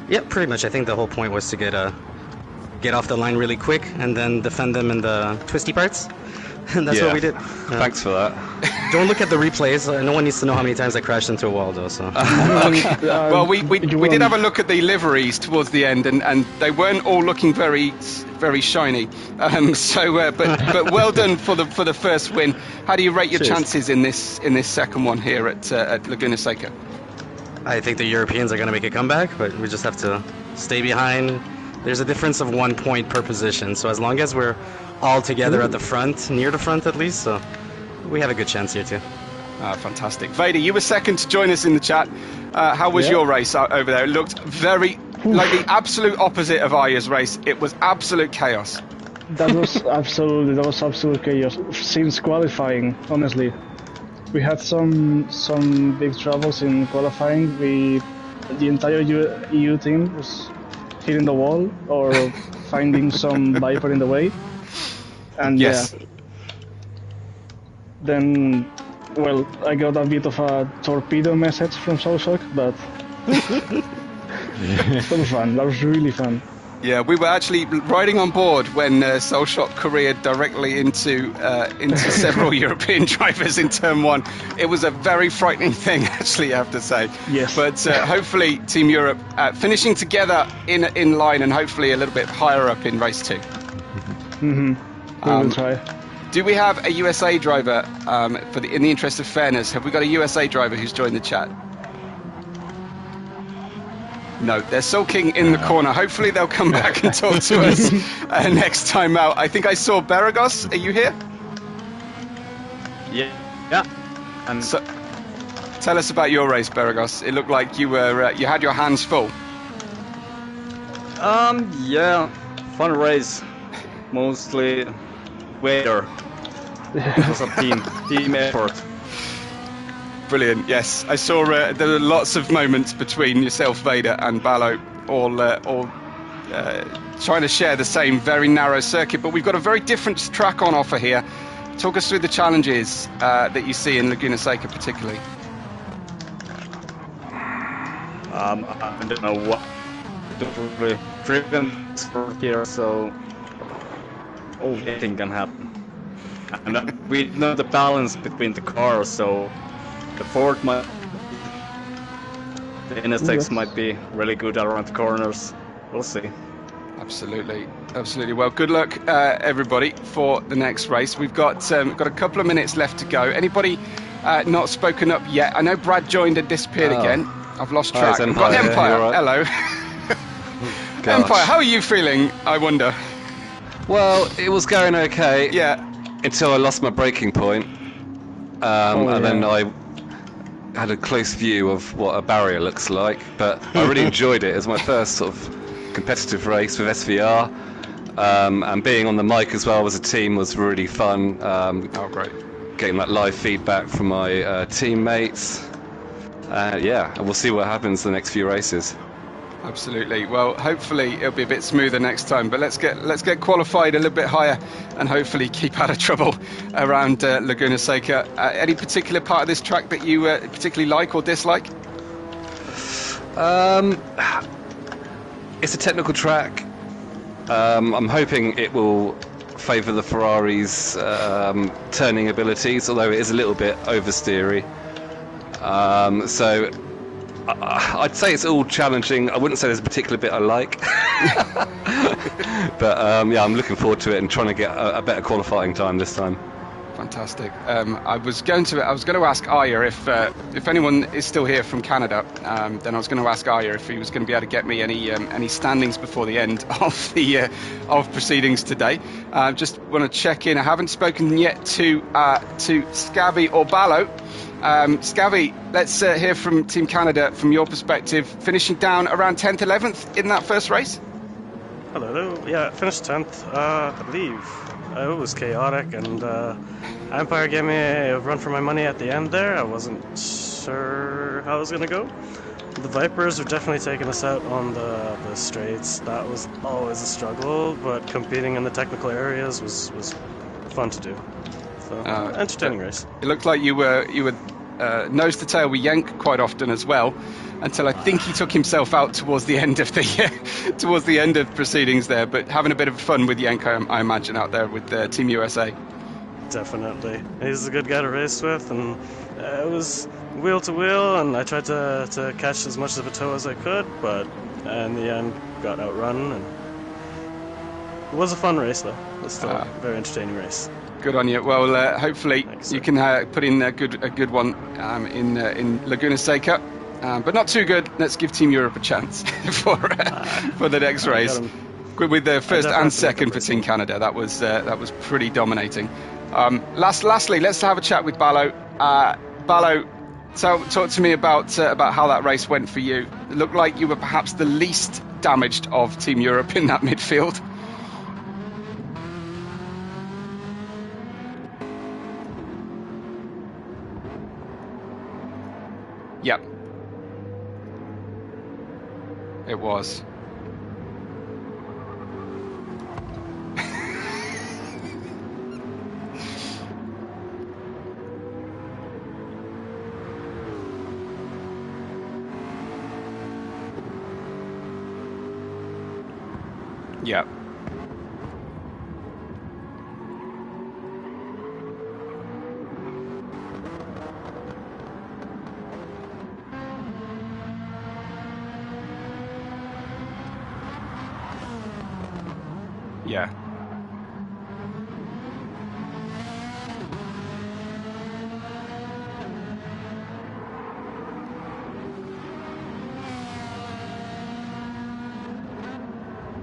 Yeah, pretty much. I think the whole point was to get off the line really quick and then defend them in the twisty parts. And that's what we did. Thanks for that. Don't look at the replays. No one needs to know how many times I crashed into a wall, though. So. Well, we did have a look at the liveries towards the end, and they weren't all looking very shiny. But well done for the first win. How do you rate your chances in this second one here at Laguna Seca? I think the Europeans are going to make a comeback, but we just have to stay behind. There's a difference of 1 point per position, so as long as we're all together at the front, near the front at least, so we have a good chance here too. Fantastic. Vader, you were second to join us in the chat. How was your race over there? It looked very like the absolute opposite of Aya's race. It was absolute chaos. That was absolute chaos since qualifying. Honestly, we had some big troubles in qualifying. The entire EU team was hitting the wall or finding some Viper in the way. And then, well, I got a bit of a torpedo message from Soulshock, but that was fun. That was really fun. Yeah, we were actually riding on board when Soulshock careered directly into several European drivers in Turn 1. It was a very frightening thing, actually, I have to say. Yes. But hopefully Team Europe finishing together in line and hopefully a little bit higher up in race 2. Mm-hmm. We will try. Do we have a USA driver, in the interest of fairness, have we got a USA driver who's joined the chat? No, they're sulking in the corner. Hopefully they'll come back and talk to us next time out. I think I saw Beragos. Are you here? Yeah. And so, tell us about your race, Beragos. It looked like you had your hands full. Yeah, fun race. Mostly Vader. It was a team effort. Brilliant. Yes, I saw there were lots of moments between yourself, Vader, and Ballo, all trying to share the same very narrow circuit. But we've got a very different track on offer here. Talk us through the challenges that you see in Laguna Seca, particularly. I don't know what to really driven here, so anything can happen. And we know the balance between the cars, so the Ford the NSX might be really good around the corners. We'll see. Absolutely. Well, good luck, everybody, for the next race. We've got a couple of minutes left to go. Anybody not spoken up yet? I know Brad joined and disappeared again. I've lost track. We've got Empire. Right. Hello. Empire, how are you feeling, I wonder? Well, it was going okay. Yeah. Until I lost my braking point. And then I had a close view of what a barrier looks like. But I really enjoyed it. It was my first sort of competitive race with SVR. And being on the mic as well as a team was really fun. Great. Getting that live feedback from my teammates. And we'll see what happens the next few races. Absolutely. Well, hopefully it'll be a bit smoother next time. But let's get qualified a little bit higher and hopefully keep out of trouble around Laguna Seca. Any particular part of this track that you particularly like or dislike? It's a technical track. I'm hoping it will favour the Ferrari's turning abilities, although it is a little bit oversteery. So I'd say it's all challenging. I wouldn't say there's a particular bit I like. But yeah, I'm looking forward to it and trying to get a better qualifying time this time. Fantastic. I was going to ask Aya if anyone is still here from Canada. Then I was going to ask Aya if he was going to be able to get me any standings before the end of the of proceedings today. Just want to check in. I haven't spoken yet to Scabby or Ballo. Scabby, let's hear from Team Canada from your perspective. Finishing down around 10th, 11th in that first race. Hello. Yeah, finished 10th, I believe. It was chaotic, and Empire gave me a run for my money at the end there. I wasn't sure how it was going to go. The Vipers were definitely taking us out on the straights. That was always a struggle, but competing in the technical areas was fun to do. So, entertaining race. It looked like you were nose to tail with Yank quite often as well, until I think he took himself out towards the end of proceedings there. But having a bit of fun with Yank, I imagine, out there with Team USA. Definitely, he's a good guy to race with, and it was wheel to wheel, and I tried to catch as much of a toe as I could, but in the end got outrun. And it was a fun race, though. It was still a very entertaining race. Good on you. Well, hopefully you can put in a good one in Laguna Seca, but not too good. Let's give Team Europe a chance for the next race. With the first and second for Team Canada, that was pretty dominating. Lastly, let's have a chat with Ballo. Ballo, talk to me about how that race went for you. It looked like you were perhaps the least damaged of Team Europe in that midfield. Yep. It was. Yep. Yeah.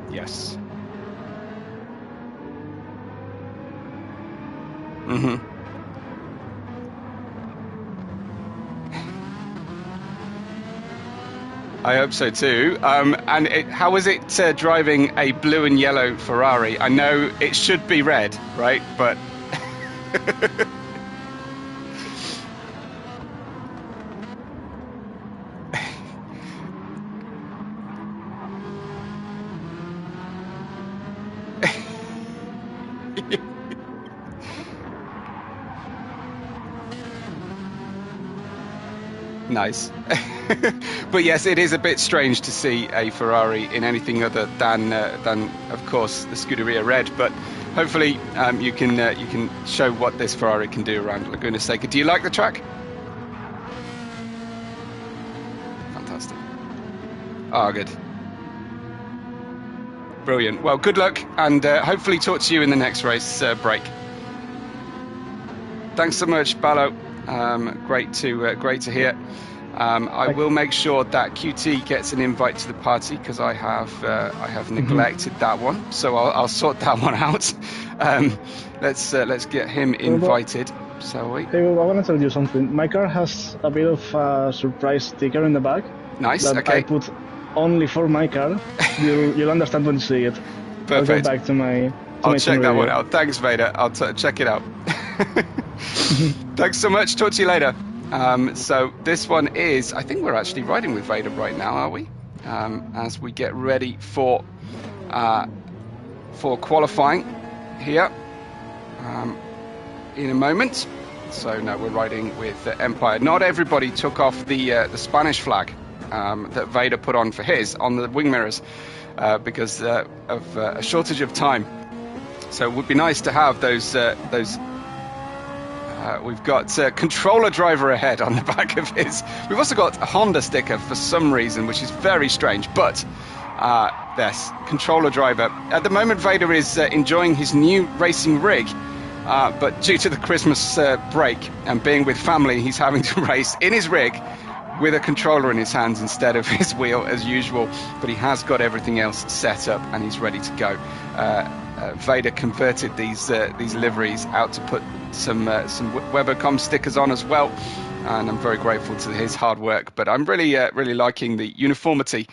Yes. Mm-hmm. I hope so too. And how was it driving a blue and yellow Ferrari? I know it should be red, right? But nice. But yes, it is a bit strange to see a Ferrari in anything other than of course, the Scuderia red. But hopefully, you can show what this Ferrari can do around Laguna Seca. Do you like the track? Fantastic. Oh, good. Brilliant. Well, good luck, and hopefully talk to you in the next race break. Thanks so much, Ballo. Great to hear. I will make sure that QT gets an invite to the party, because I have neglected that one, so I'll sort that one out. Let's get him invited. Shall we? Hey, well, I want to tell you something. My car has a bit of a surprise sticker in the back. Nice. That Okay. I put only for my car. You'll understand when you see it. Perfect. I'll go back to my. I'll check that one out. Thanks, Vader. I'll check it out. Thanks so much. Talk to you later. So this one is, I think we're actually riding with Vader right now, are we? As we get ready for qualifying here in a moment. So no, we're riding with Empire. Not everybody took off the Spanish flag that Vader put on for his on the wing mirrors because of a shortage of time. So it would be nice to have those. We've got controller driver ahead on the back of his. We've also got a Honda sticker for some reason, which is very strange. But yes, controller driver. At the moment, Vader is enjoying his new racing rig. But due to the Christmas break and being with family, he's having to race in his rig with a controller in his hands instead of his wheel as usual. But he has got everything else set up and he's ready to go. Vader converted these liveries out to put some Webbo stickers on as well, and I'm very grateful to his hard work. But I'm really liking the uniformity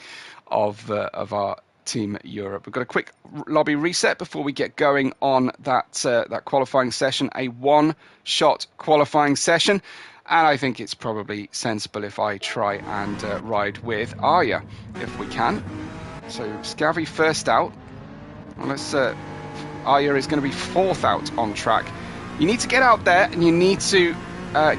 of our Team Europe. We've got a quick lobby reset before we get going on that qualifying session, a one-shot qualifying session, and I think it's probably sensible if I try and ride with Arya if we can. So Scavy first out. Well, Arya is going to be fourth out on track. You need to get out there and you need to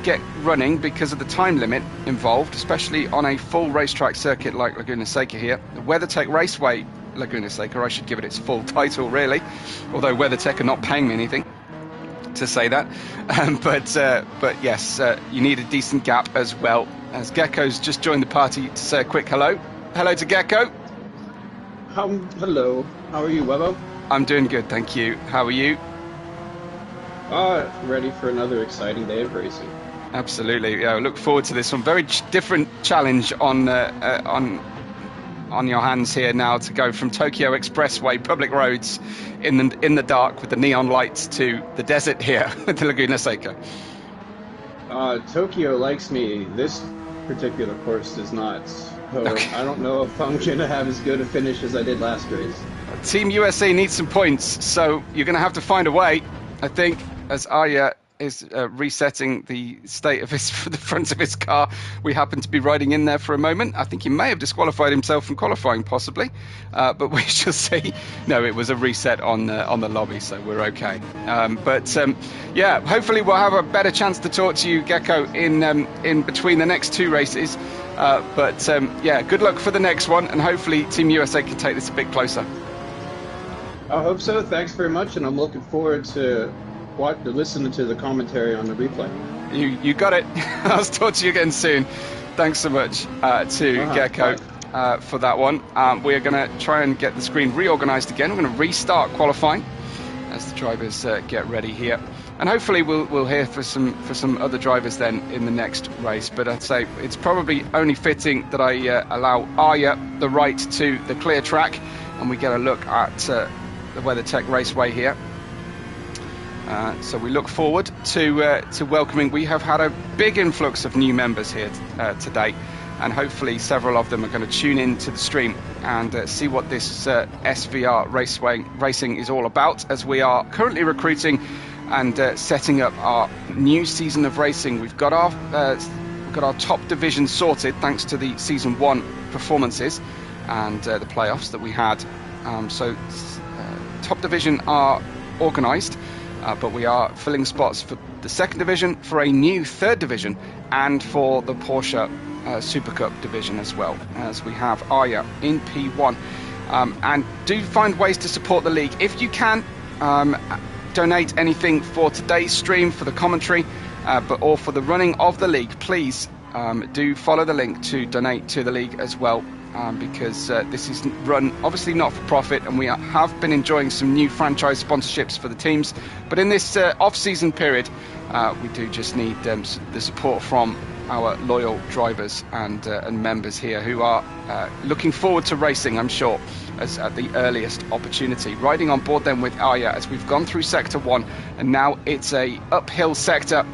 get running because of the time limit involved, especially on a full racetrack circuit like Laguna Seca here. The WeatherTech Raceway Laguna Seca, I should give it its full title really, although WeatherTech are not paying me anything to say that. But yes, you need a decent gap as well. As Gecko's just joined the party to say a quick hello. Hello to Gecko. Hello. How are you, Webbo? I'm doing good, thank you. How are you? Ready for another exciting day of racing. Absolutely. Yeah, I look forward to this one. Very different challenge on your hands here now to go from Tokyo Expressway public roads in the dark with the neon lights to the desert here with the Laguna Seca. Tokyo likes me. This particular course does not. So okay. I don't know if I'm going to have as good a finish as I did last race. Team USA needs some points, so you're going to have to find a way, I think, as Arya is resetting the state of the front of his car. We happen to be riding in there for a moment. I think he may have disqualified himself from qualifying, possibly, but we shall see. No, it was a reset on the lobby, so we're okay. Yeah, hopefully we'll have a better chance to talk to you, Gecko, in between the next two races. Yeah, good luck for the next one, and hopefully Team USA can take this a bit closer. I hope so. Thanks very much, and I'm looking forward to listening to the commentary on the replay. You got it. I'll talk to you again soon. Thanks so much to Gecko for that one. We are going to try and get the screen reorganized again. We're going to restart qualifying as the drivers get ready here, and hopefully we'll hear for some other drivers then in the next race. But I'd say it's probably only fitting that I allow Arya the right to the clear track, and we get a look at the WeatherTech Raceway here. So we look forward to welcoming. We have had a big influx of new members here today, and hopefully several of them are going to tune in to the stream and see what this SVR racing is all about, as we are currently recruiting and setting up our new season of racing. We've got our top division sorted thanks to the season 1 performances and the playoffs that we had. So top division are organised. But we are filling spots for the second division, for a new third division, and for the Porsche Super Cup division as well, as we have Arya in P1. And do find ways to support the league. If you can, donate anything for today's stream, for the commentary, or for the running of the league, please do follow the link to donate to the league as well. Because this is run obviously not for profit, and we have been enjoying some new franchise sponsorships for the teams, but in this off-season period we do just need the support from our loyal drivers and members here who are looking forward to racing, I'm sure, as at the earliest opportunity. Riding on board then with Arya as we've gone through sector 1, and now it's a uphill sector,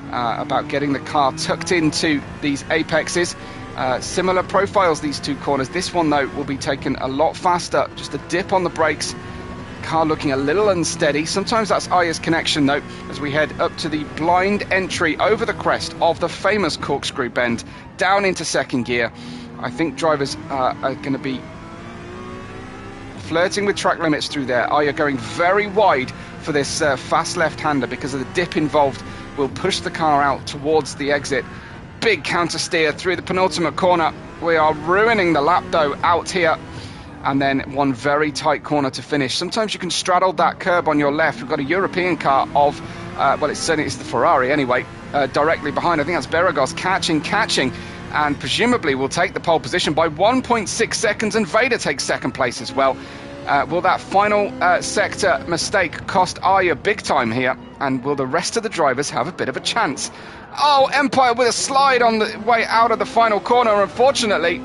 about getting the car tucked into these apexes. Similar profiles, these two corners. This one, though, will be taken a lot faster. Just a dip on the brakes. Car looking a little unsteady. Sometimes that's Arya's connection, though, as we head up to the blind entry over the crest of the famous corkscrew bend, down into second gear. I think drivers are going to be flirting with track limits through there. Arya going very wide for this fast left-hander because of the dip involved. Will push the car out towards the exit. Big counter steer through the penultimate corner. We are ruining the lap, though, out here and then one very tight corner to finish. Sometimes you can straddle that curb on your left. We've got a European car of, well, it's the Ferrari anyway, directly behind. I think that's Beragos catching, and presumably will take the pole position by 1.6 seconds, and Vader takes second place as well. Will that final sector mistake cost Arya big time here, and will the rest of the drivers have a bit of a chance? Oh, Empire with a slide on the way out of the final corner, unfortunately.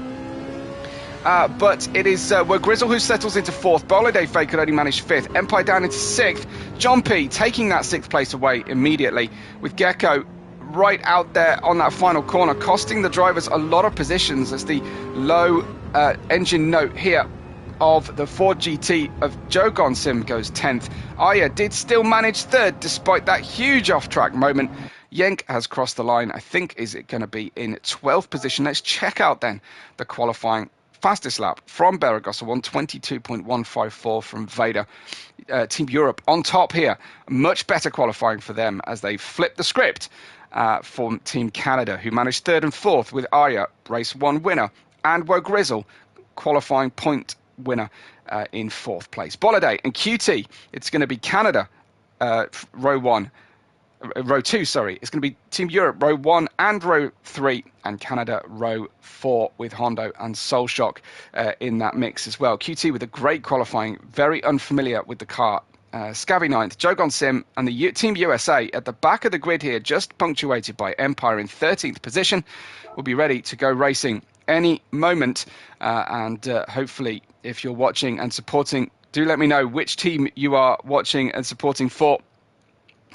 But it is Grizzle who settles into 4th. Bolide Fake could only manage 5th. Empire down into 6th. John P taking that 6th place away immediately, with Gecko right out there on that final corner, costing the drivers a lot of positions as the low engine note here of the Ford GT of Jogon Sim goes 10th. Arya did still manage 3rd despite that huge off-track moment. Yenk has crossed the line. I think is it going to be in 12th position. Let's check out then the qualifying fastest lap from Beragos, 1:22.154 from Vader. Team Europe on top here. Much better qualifying for them as they flip the script for Team Canada, who managed 3rd and 4th with Arya, race 1 winner, and Wo Grizzle, qualifying point winner in 4th place. Bolide and QT, it's going to be Canada row 2, sorry. It's going to be Team Europe row 1 and row 3, and Canada row 4 with Hondo and Soulshock in that mix as well. QT with a great qualifying, very unfamiliar with the car. Scabby 9th, Jogon Sim and the Team USA at the back of the grid here, just punctuated by Empire in 13th position. Will be ready to go racing any moment, and hopefully if you're watching and supporting, do let me know which team you are watching and supporting for,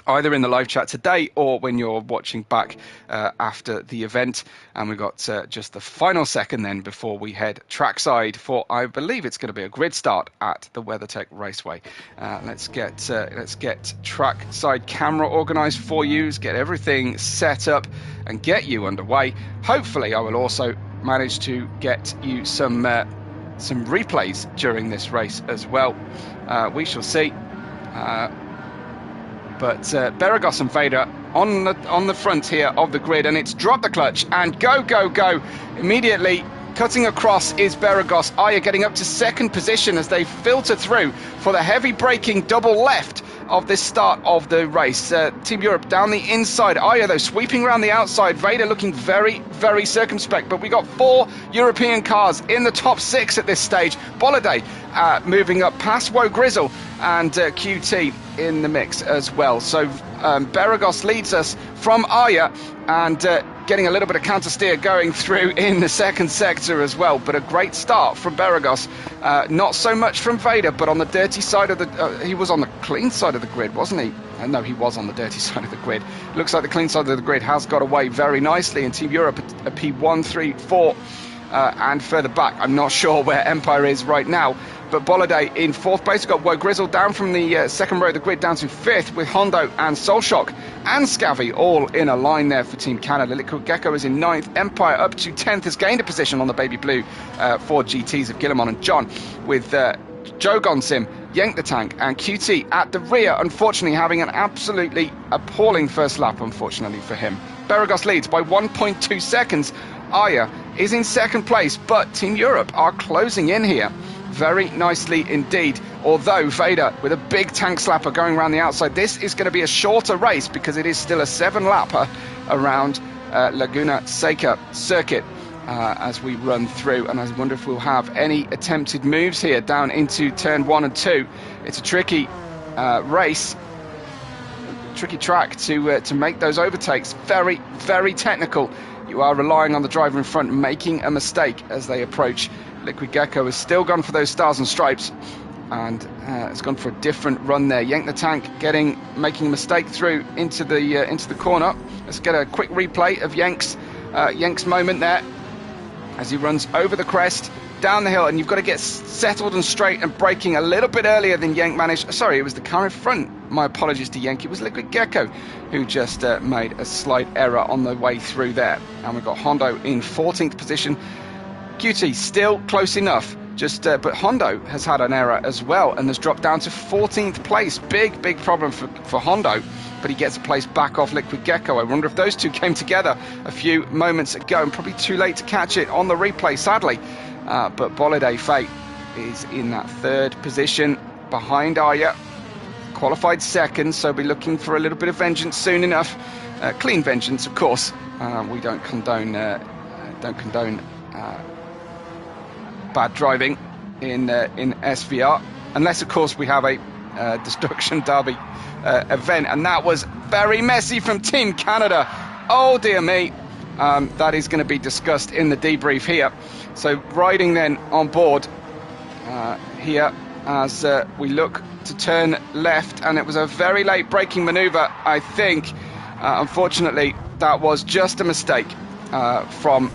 either in the live chat today or when you're watching back after the event. And we've got just the final second then before we head trackside for, I believe it's going to be a grid start at the WeatherTech Raceway. Let's get trackside camera organised for you, let's get everything set up and get you underway. Hopefully I will also manage to get you some replays during this race as well. We shall see. But Beragos and Vader on the front here of the grid, and it's drop the clutch and go immediately. Cutting across is Beragos. Arya getting up to 2nd position as they filter through for the heavy braking double left of this start of the race. Team Europe down the inside. Arya, though, sweeping around the outside. Vader looking very, very circumspect. But we got 4 European cars in the top 6 at this stage. Bolide moving up past Wo Grizzle and QT in the mix as well. So Beragos leads us from Arya and getting a little bit of counter steer going through in the 2nd sector as well. But a great start from Beragos. Not so much from Vader, but on the dirty side of the... he was on the clean side of the grid, wasn't he? No, he was on the dirty side of the grid. Looks like the clean side of the grid has got away very nicely. And Team Europe a P1, 3, 4 and further back. I'm not sure where Empire is right now. But Bolide in 4th place. We've got Wo Grizzle down from the 2nd row of the grid down to 5th with Hondo and Soulshock and Scavvy all in a line there for Team Canada. Liquid Gecko is in 9th. Empire up to 10th, has gained a position on the baby blue Ford GTs of Guillemon and John, with Jogon Sim, Yank the Tank and QT at the rear, unfortunately having an absolutely appalling first lap, unfortunately for him. Beragos leads by 1.2 seconds. Arya is in 2nd place, but Team Europe are closing in here very nicely indeed, although Vader with a big tank slapper going around the outside. This is going to be a shorter race because it is still a 7-lapper around Laguna Seca circuit as we run through, and I wonder if we'll have any attempted moves here down into turn 1 and 2. It's a tricky race, tricky track to make those overtakes. Very, very technical. You are relying on the driver in front making a mistake as they approach. Liquid Gecko has still gone for those stars and stripes and has gone for a different run there. Yank the Tank making a mistake through into the corner. Let's get a quick replay of Yank's moment there as he runs over the crest down the hill, and you've got to get settled and straight and braking a little bit earlier than Yank managed. Sorry, it was the car in front. My apologies to Yank. It was Liquid Gecko who just made a slight error on the way through there. And we've got Hondo in 14th position. QT still close enough, but Hondo has had an error as well and has dropped down to 14th place. Big problem for Hondo, but he gets a place back off Liquid Gecko. I wonder if those two came together a few moments ago, and probably too late to catch it on the replay, sadly. But Bolide Fate is in that third position behind Arya, qualified second, so we're looking for a little bit of vengeance soon enough. Clean vengeance, of course. We don't condone bad driving in SVR, unless of course we have a Destruction Derby event, and that was very messy from Team Canada. Oh dear me. That is going to be discussed in the debrief here. So riding then on board here as we look to turn left, and it was a very late braking maneuver, I think. Unfortunately, that was just a mistake from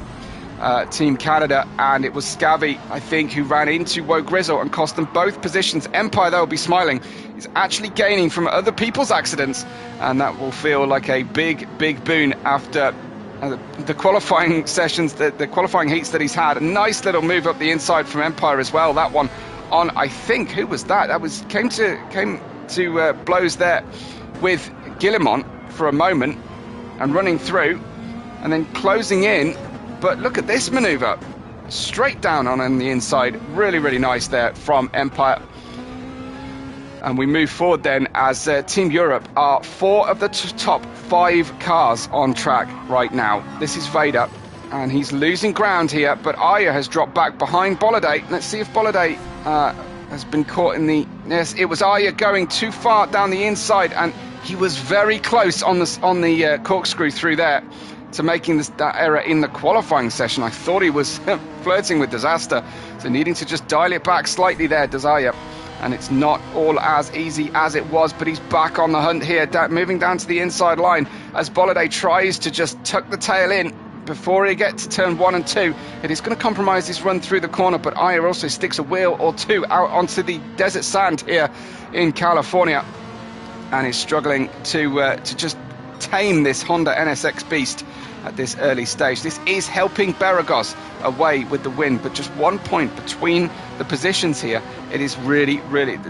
Team Canada, and it was Scabby, I think, who ran into Woe Grizzle and cost them both positions. Empire, though, will be smiling, is actually gaining from other people's accidents, and that will feel like a big boon after the qualifying sessions, the qualifying heats that he's had. A nice little move up the inside from Empire as well. That one on, I think, who was that? That was came to blows there with Guillemont for a moment and running through and then closing in. But look at this maneuver, straight down on the inside. Really nice there from Empire. And we move forward then as Team Europe are 4 of the top 5 cars on track right now. This is Vader, and he's losing ground here, but Arya has dropped back behind Bolliday. Let's see if Bolliday has been caught in the... Yes, it was Arya going too far down the inside, and he was very close on the corkscrew through there to making that error in the qualifying session. I thought he was flirting with disaster, so needing to just dial it back slightly there, does Arya. And it's not all as easy as it was, but he's back on the hunt here, moving down to the inside line as Bolliday tries to just tuck the tail in before he gets to turn 1 and 2. It is going to compromise his run through the corner, but Arya also sticks a wheel or two out onto the desert sand here in California and is struggling to just tame this Honda NSX beast at this early stage. This is helping Beragos away with the win, but just 1 point between the positions here. It is really,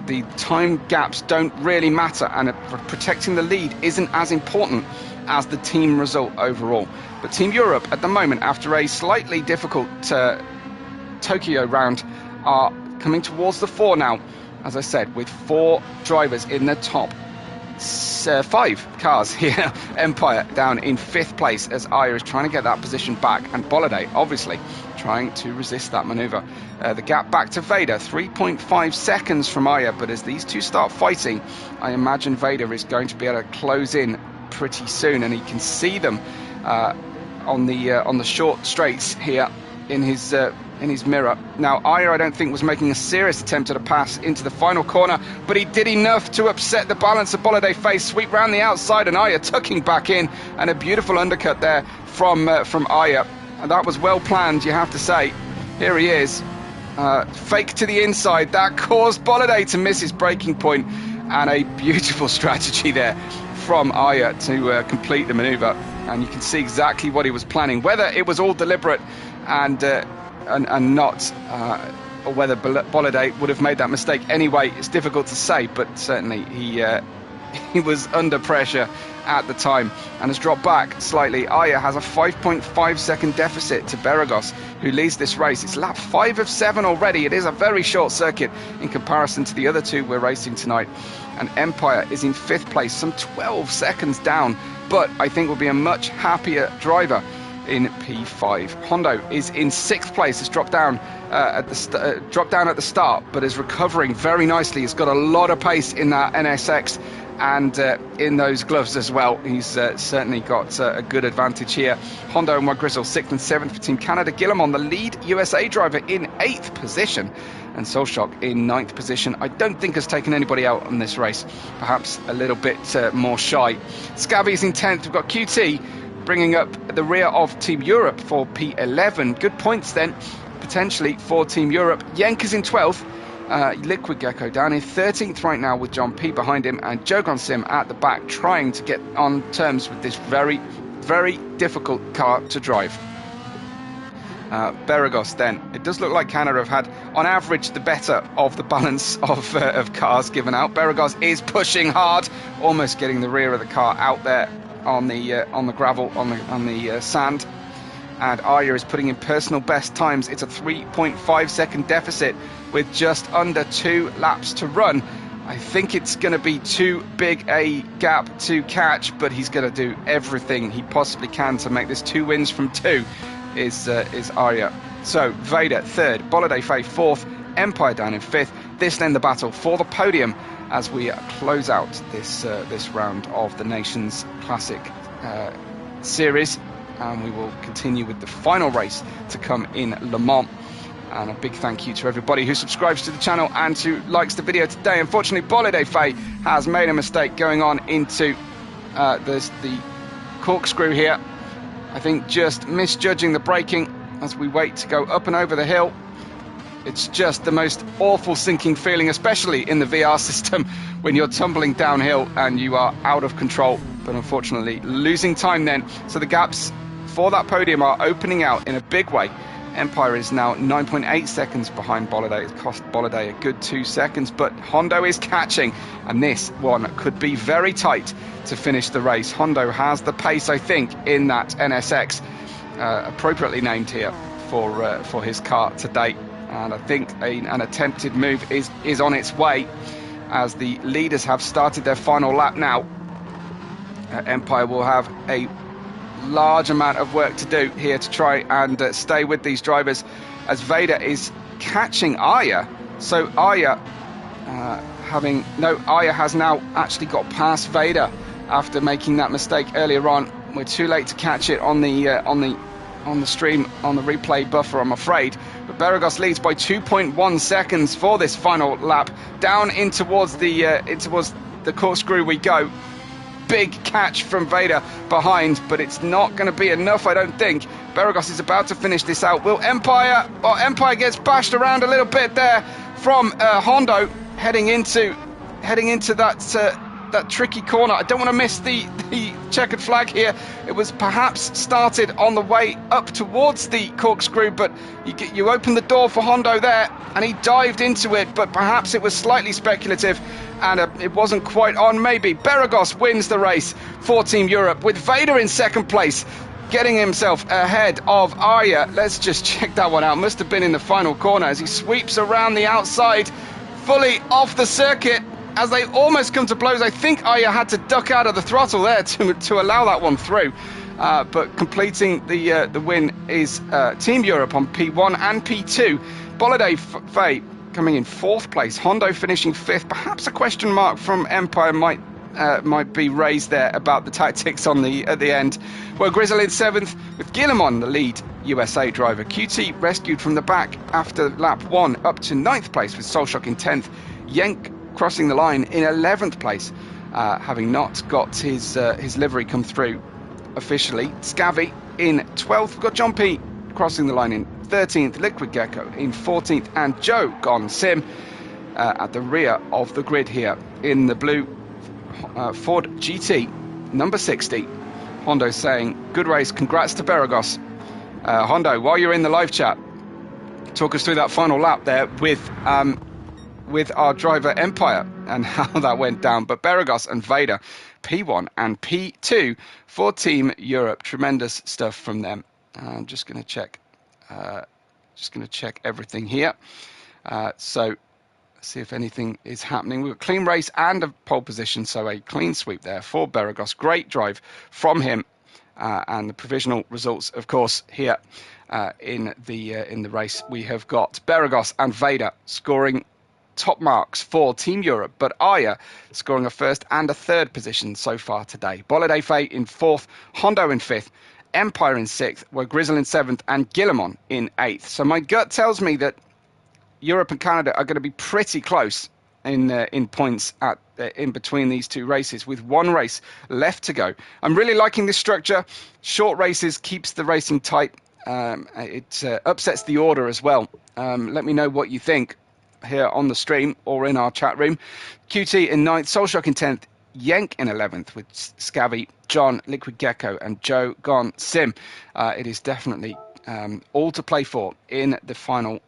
the time gaps don't really matter, and protecting the lead isn't as important as the team result overall. But Team Europe at the moment, after a slightly difficult Tokyo round, are coming towards the 4 now, as I said, with 4 drivers in the top 5 cars here. Empire down in 5th place as Arya is trying to get that position back, and Bolliday obviously trying to resist that maneuver. The gap back to Vader, 3.5 seconds from Arya, but as these two start fighting, I imagine Vader is going to be able to close in pretty soon, and he can see them on the short straights here in his mirror. Now, Arya, I don't think, was making a serious attempt at a pass into the final corner, but he did enough to upset the balance of Bolliday face, sweep round the outside, and Arya tucking back in, and a beautiful undercut there from Arya. And that was well planned, you have to say. Here he is, fake to the inside. That caused Bolliday to miss his braking point, and a beautiful strategy there from Arya to complete the maneuver. And you can see exactly what he was planning. Whether it was all deliberate and not, or whether Bolliday would have made that mistake anyway, it's difficult to say, but certainly he was under pressure at the time and has dropped back slightly. Arya has a 5.5 second deficit to Beragos, who leads this race. It's lap 5 of 7 already. It is a very short circuit in comparison to the other 2 we're racing tonight. And Empire is in 5th place, some 12 seconds down, but I think will be a much happier driver in P5. Hondo is in 6th place. Has dropped down at the start, but is recovering very nicely. He's got a lot of pace in that NSX and in those gloves as well. He's certainly got a good advantage here. Hondo and Grizzle 6th and 7th for Team Canada. Guillemont, the lead USA driver, in 8th position, and Solshock in 9th position. I don't think has taken anybody out on this race. Perhaps a little bit more shy. Scabby's in 10th. We've got QT bringing up the rear of Team Europe for P11. Good points then, potentially, for Team Europe. Yenka's in 12th. Liquid Gecko down in 13th right now with John P behind him, and Jogon Sim at the back trying to get on terms with this very, very difficult car to drive. Beragos then. It does look like Canada have had, on average, the better of the balance of cars given out. Beragos is pushing hard, almost getting the rear of the car out there on the gravel, on the sand. and Arya is putting in personal best times. It's a 3.5 second deficit with just under 2 laps to run. I think it's going to be too big a gap to catch, but he's going to do everything he possibly can to make this 2 wins from 2 is Arya. So Vader 3rd, Bolide Faye 4th, Empire down in 5th. This then the battle for the podium as we close out this round of the Nations Classic series, and we will continue with the final race to come in Le Mans. And a big thank you to everybody who subscribes to the channel and who likes the video today. Unfortunately, Bolide Faye has made a mistake going on into the corkscrew here. I think just misjudging the braking as we wait to go up and over the hill. It's just the most awful sinking feeling, especially in the VR system, when you're tumbling downhill and you are out of control. But unfortunately, losing time then. So the gaps for that podium are opening out in a big way. Empire is now 9.8 seconds behind Bolide. It cost Bolide a good 2 seconds, but Hondo is catching, and this one could be very tight to finish the race. Hondo has the pace, I think, in that NSX, appropriately named here for his car to date. And I think an attempted move is on its way as the leaders have started their final lap now. Empire will have a large amount of work to do here to try and stay with these drivers as Vader is catching Arya. So Arya Arya has now actually got past Vader after making that mistake earlier on. We're too late to catch it on the stream, on the replay buffer, I'm afraid. But Beragos leads by 2.1 seconds for this final lap. Down in towards the corkscrew we go. Big catch from Vader behind, but it's not going to be enough, I don't think. Beragos is about to finish this out. Will Empire? Well, Empire gets bashed around a little bit there from Hondo, heading into that tricky corner. I don't want to miss the checkered flag here. It was perhaps started on the way up towards the corkscrew, but you open the door for Hondo there, and he dived into it, but perhaps it was slightly speculative, and it wasn't quite on, maybe. Beragos wins the race for Team Europe, with Vader in 2nd place, getting himself ahead of Arya. Let's just check that one out. Must have been in the final corner as he sweeps around the outside, fully off the circuit. As they almost come to blows, I think Arya had to duck out of the throttle there to allow that one through. But completing the win is Team Europe on P1 and P2. Bolide Faye coming in 4th place. Hondo finishing 5th. Perhaps a question mark from Empire might be raised there about the tactics at the end. Well, Grizzle in 7th with Guillemon, the lead USA driver. QT rescued from the back after lap 1 up to 9th place with Solshock in 10th. Yenk crossing the line in 11th place, having not got his livery come through officially. Scavvy in 12th. We've got John P crossing the line in 13th, Liquid Gecko in 14th, and Joe Gone Sim at the rear of the grid here in the blue Ford GT number 60. Hondo saying, good race, congrats to Beragos. Hondo, while you're in the live chat, talk us through that final lap there with our driver Empire and how that went down. But Beragos and Vader, P1 and P2 for Team Europe. Tremendous stuff from them. I'm just going to check everything here. So see if anything is happening. We've got clean race and a pole position, so a clean sweep there for Beragos. Great drive from him, and the provisional results, of course, here in the race. We have got Beragos and Vader scoring top marks for Team Europe, but Arya scoring a 1st and a 3rd position so far today. Bolide Faye in 4th, Hondo in 5th, Empire in 6th, where Grizzle in 7th, and Guillemon in 8th. So my gut tells me that Europe and Canada are going to be pretty close in points in between these two races, with one race left to go. I'm really liking this structure. Short races keeps the racing tight. It upsets the order as well. Let me know what you think here on the stream or in our chat room. QT in 9th, Solshock in 10th, Yenk in 11th with Scavvy, John, Liquid Gecko, and Joe Gone Sim. It is definitely all to play for in the final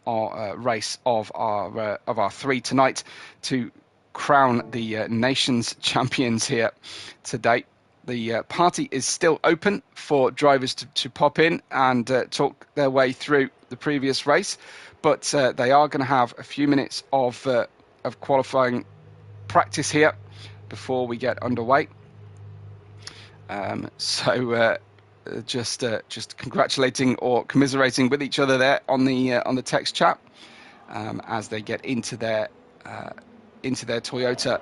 race of our 3 tonight to crown the nation's champions here today. The party is still open for drivers to pop in and talk their way through the previous race, but they are going to have a few minutes of qualifying practice here before we get underway. Just congratulating or commiserating with each other there on the text chat as they get into their Toyota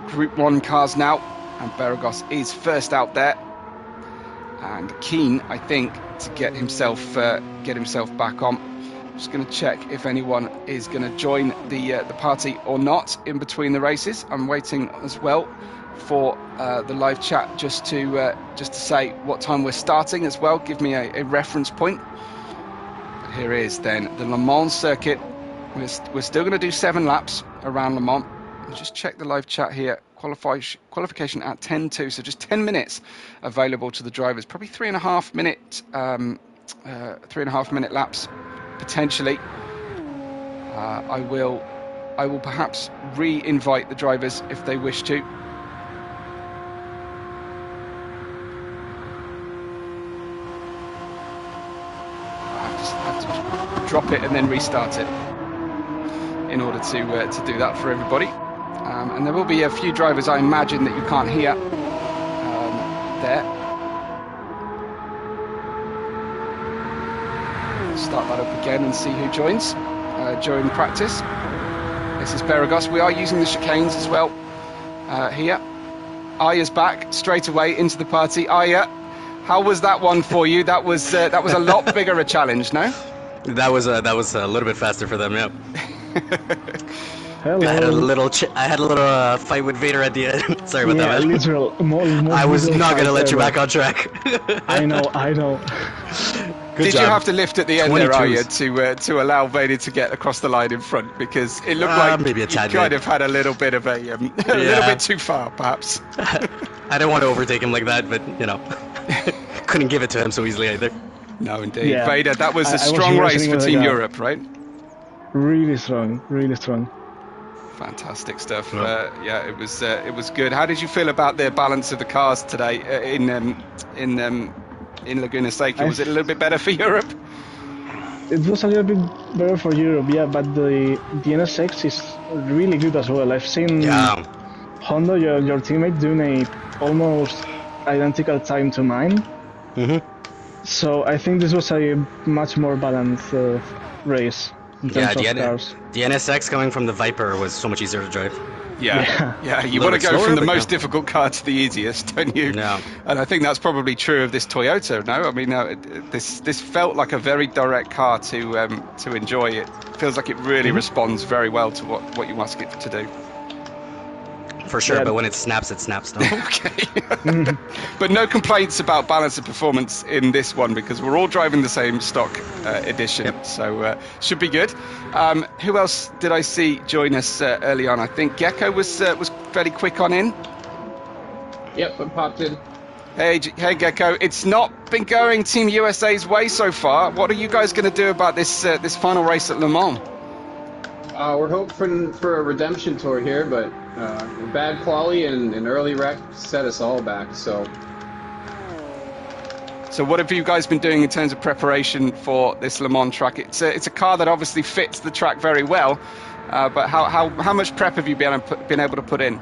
Group 1 cars now, and Beragos is first out there and keen, I think, to get himself back on. Just going to check if anyone is going to join the party or not in between the races. I'm waiting as well for the live chat just to say what time we're starting as well. Give me a reference point. But here is then the Le Mans circuit. We're still going to do 7 laps around Le Mans. I'll just check the live chat here. Qualification at 10:02, so just 10 minutes available to the drivers. Probably 3.5 minute laps potentially. I will perhaps re-invite the drivers if they wish to. I have to drop it and then restart it in order to do that for everybody. And there will be a few drivers, I imagine, that you can't hear there. Start that up again and see who joins during practice. This is Beragos. We are using the chicanes as well here. Aya's back straight away into the party. Aya, how was that one for you? That was a lot bigger a challenge, no? That was a little bit faster for them, yeah. Hello. I had a little fight with Vader at the end. Sorry about that, man. Literal. I was not going to let you back on track. I know. Did you have to lift at the end there, Aya, to allow Vader to get across the line in front? Because it looked like maybe you kind of had a little bit of a little bit too far, perhaps. I didn't want to overtake him like that, but, couldn't give it to him so easily either. No, indeed. Yeah. Vader, that was a strong race for Team Europe, right? Really strong. Fantastic stuff. It was good. How did you feel about the balance of the cars today in Laguna Seca? Was it a little bit better for Europe? It was a little bit better for Europe, yeah, but the NSX is really good as well. I've seen Honda, your teammate, doing a almost identical time to mine. Mm-hmm. So I think this was a much more balanced race. Yeah, the NSX coming from the Viper was so much easier to drive. Yeah. You want to go from the most difficult car to the easiest, don't you? No. And I think that's probably true of this Toyota. No, I mean, this felt like a very direct car to enjoy. It feels like it really responds very well to what you ask it to do. For sure, but when it snaps though. Okay. But no complaints about balance of performance in this one because we're all driving the same stock edition, so should be good. Who else did I see join us early on? I think Gecko was fairly quick on in. Yep, I popped in. Hey Gecko, it's not been going Team USA's way so far. What are you guys going to do about this final race at Le Mans? We're hoping for a redemption tour here, but bad quali and an early wreck set us all back. So what have you guys been doing in terms of preparation for this Le Mans track? It's a car that obviously fits the track very well, but how much prep have you been able to put in?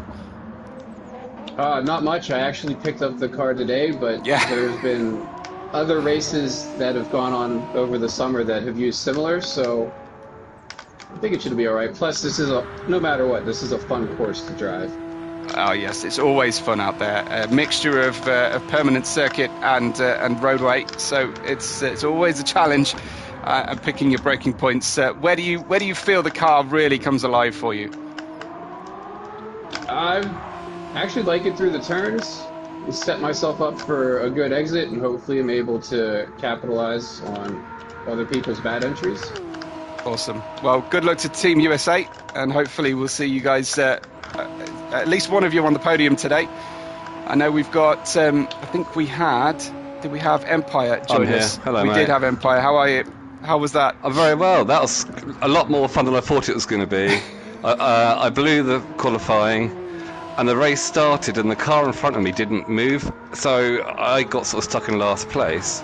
Not much. I actually picked up the car today, but there's been other races that have gone on over the summer that have used similar, so I think it should be all right. Plus, no matter what, this is a fun course to drive. Oh yes, it's always fun out there. A mixture of permanent circuit and roadway, so it's always a challenge. And picking your braking points. Where do you feel the car really comes alive for you? I actually like it through the turns. Set myself up for a good exit, and hopefully I'm able to capitalize on other people's bad entries. Awesome. Well, good luck to Team USA, and hopefully we'll see you guys, at least one of you on the podium today. I know we've got, I think did we have Empire join us? Hello, we mate. did have Empire. How are you? How was that? Very well. That was a lot more fun than I thought it was going to be. I blew the qualifying, and the race started, and the car in front of me didn't move, so I got sort of stuck in last place.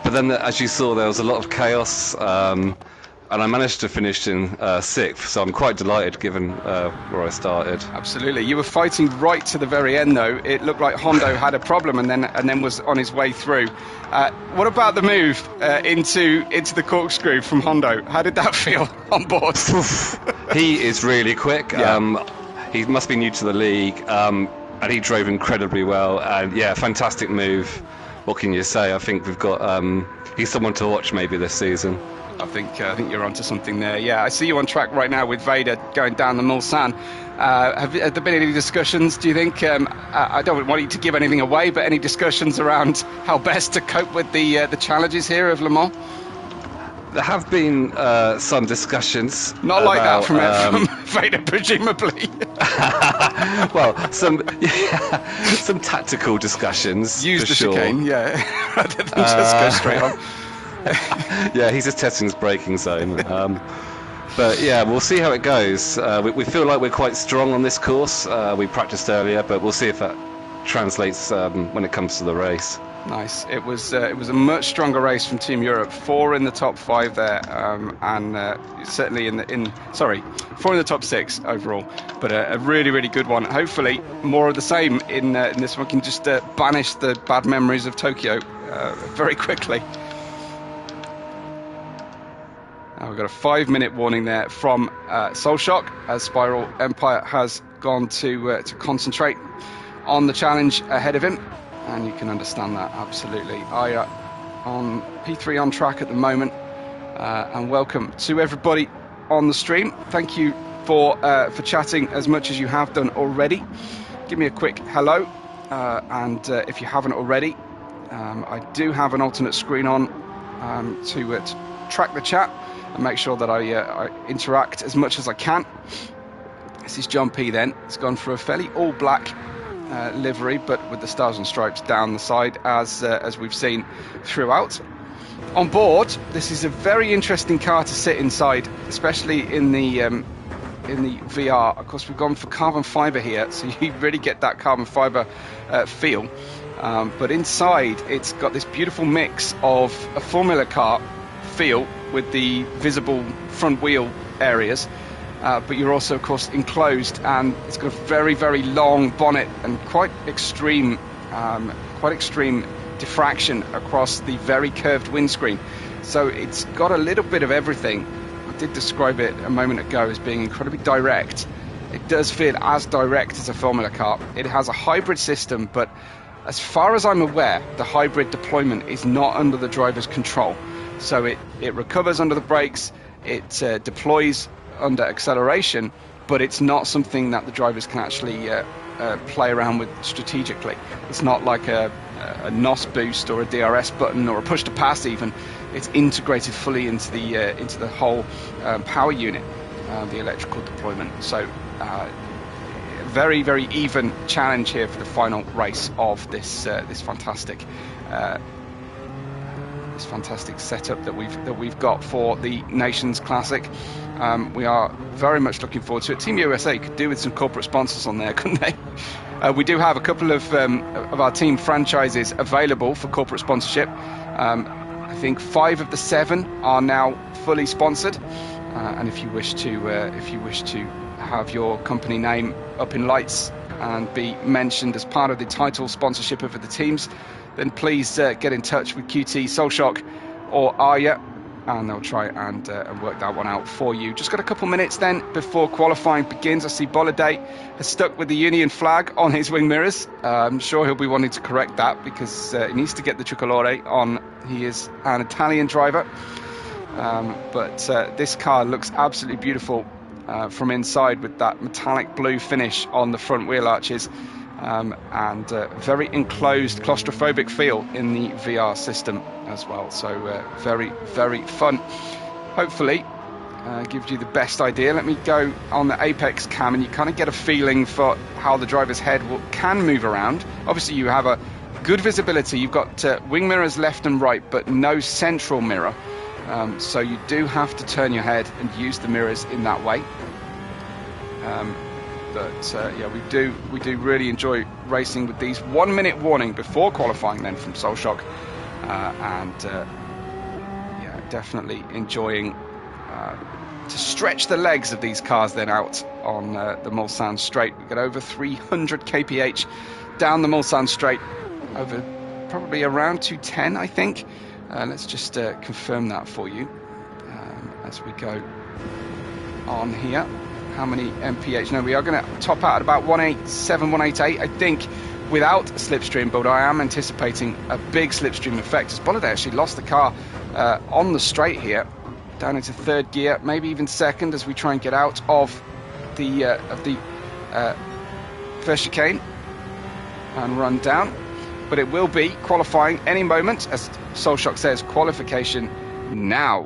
But then, as you saw, there was a lot of chaos, and I managed to finish in 6th, so I'm quite delighted given where I started. Absolutely. You were fighting right to the very end, though. It looked like Hondo had a problem and then was on his way through. What about the move into the corkscrew from Hondo? How did that feel on board? He is really quick. Yeah. He must be new to the league, and he drove incredibly well. And yeah, fantastic move. What can you say? I think we've got he's someone to watch maybe this season. I think you're onto something there. Yeah, I see you on track right now with Vader going down the Mulsanne. Have there been any discussions, do you think? I don't want you to give anything away, but any discussions around how best to cope with the challenges here of Le Mans? There have been some discussions. Not like that from Vader, presumably. Well, some tactical discussions. Use the sure. chicane, yeah, rather than just go straight on. Yeah, he's just testing his braking zone. But yeah, we'll see how it goes. We feel like we're quite strong on this course. We practiced earlier, but we'll see if that translates when it comes to the race. Nice. It was a much stronger race from Team Europe. 4 in the top 5 there, and certainly in 4 in the top 6 overall. But a really, really good one. Hopefully, more of the same in this one. We can just banish the bad memories of Tokyo very quickly. We've got a 5-minute warning there from Solshock, as Spiral Empire has gone to concentrate on the challenge ahead of him, and you can understand that absolutely. Aya on P3 on track at the moment, and welcome to everybody on the stream. Thank you for chatting as much as you have done already. Give me a quick hello, and if you haven't already, I do have an alternate screen on to track the chat and make sure that I interact as much as I can. This is John P then. It's gone for a fairly all-black livery, but with the stars and stripes down the side, as we've seen throughout. On board, this is a very interesting car to sit inside, especially in the VR. Of course, we've gone for carbon fibre here, so you really get that carbon fibre feel. But inside, it's got this beautiful mix of a Formula car feel with the visible front wheel areas, but you're also, of course, enclosed, and it's got a very, very long bonnet and quite extreme diffraction across the very curved windscreen. So it's got a little bit of everything. I did describe it a moment ago as being incredibly direct. It does feel as direct as a Formula car. It has a hybrid system, but as far as I'm aware, the hybrid deployment is not under the driver's control. So it recovers under the brakes, it deploys under acceleration, but it's not something that the drivers can actually play around with strategically. It's not like a NOS boost or a DRS button or a push to pass even. It's integrated fully into the whole power unit, the electrical deployment. So very, very even challenge here for the final race of this fantastic setup that we've got for the Nations Classic. We are very much looking forward to it. Team USA could do with some corporate sponsors on there, couldn't they? We do have a couple of our team franchises available for corporate sponsorship. I think 5 of the 7 are now fully sponsored, and if you wish to have your company name up in lights and be mentioned as part of the title sponsorship of the teams, then please get in touch with QT, Solshock or Arya, and they'll try and work that one out for you. Just got a couple minutes then before qualifying begins. I see Bolliday has stuck with the Union flag on his wing mirrors. I'm sure he'll be wanting to correct that because he needs to get the Tricolore on. He is an Italian driver, but this car looks absolutely beautiful from inside with that metallic blue finish on the front wheel arches. And very enclosed, claustrophobic feel in the VR system as well. So very, very fun. Hopefully, gives you the best idea. Let me go on the Apex cam, and you kind of get a feeling for how the driver's head can move around. Obviously, you have a good visibility. You've got wing mirrors left and right, but no central mirror. So you do have to turn your head and use the mirrors in that way. But yeah, we do really enjoy racing with these 1 minute warning before qualifying then from Solshock, and yeah, definitely enjoying to stretch the legs of these cars then out on the Mulsanne straight. We got over 300 kph down the Mulsanne straight, over probably around 210, I think. Let's just confirm that for you as we go on here. How many mph? No, we are going to top out at about 187, 188, I think, without a slipstream, but I am anticipating a big slipstream effect, as Bolliday actually lost the car on the straight here, down into third gear, maybe even second, as we try and get out of the first chicane and run down. But it will be qualifying any moment, as Solshock says, qualification now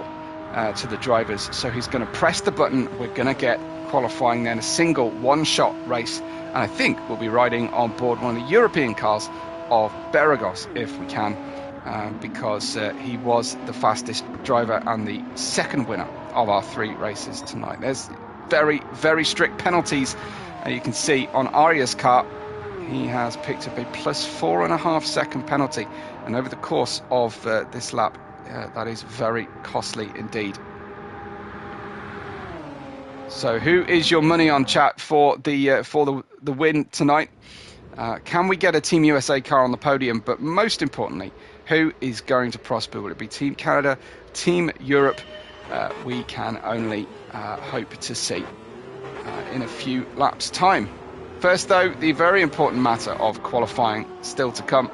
to the drivers. So he's going to press the button. We're going to get qualifying then, a single one-shot race, and I think we'll be riding on board one of the European cars of Beragos if we can, because he was the fastest driver and the second winner of our 3 races tonight. There's very, very strict penalties, you can see on Aria's car. He has picked up a plus 4.5 second penalty, and over the course of this lap, that is very costly indeed. So who is your money on, chat, for the win tonight? Can we get a Team USA car on the podium? But most importantly, who is going to prosper? Will it be Team Canada, Team Europe? We can only hope to see in a few laps' time. First, though, the very important matter of qualifying still to come,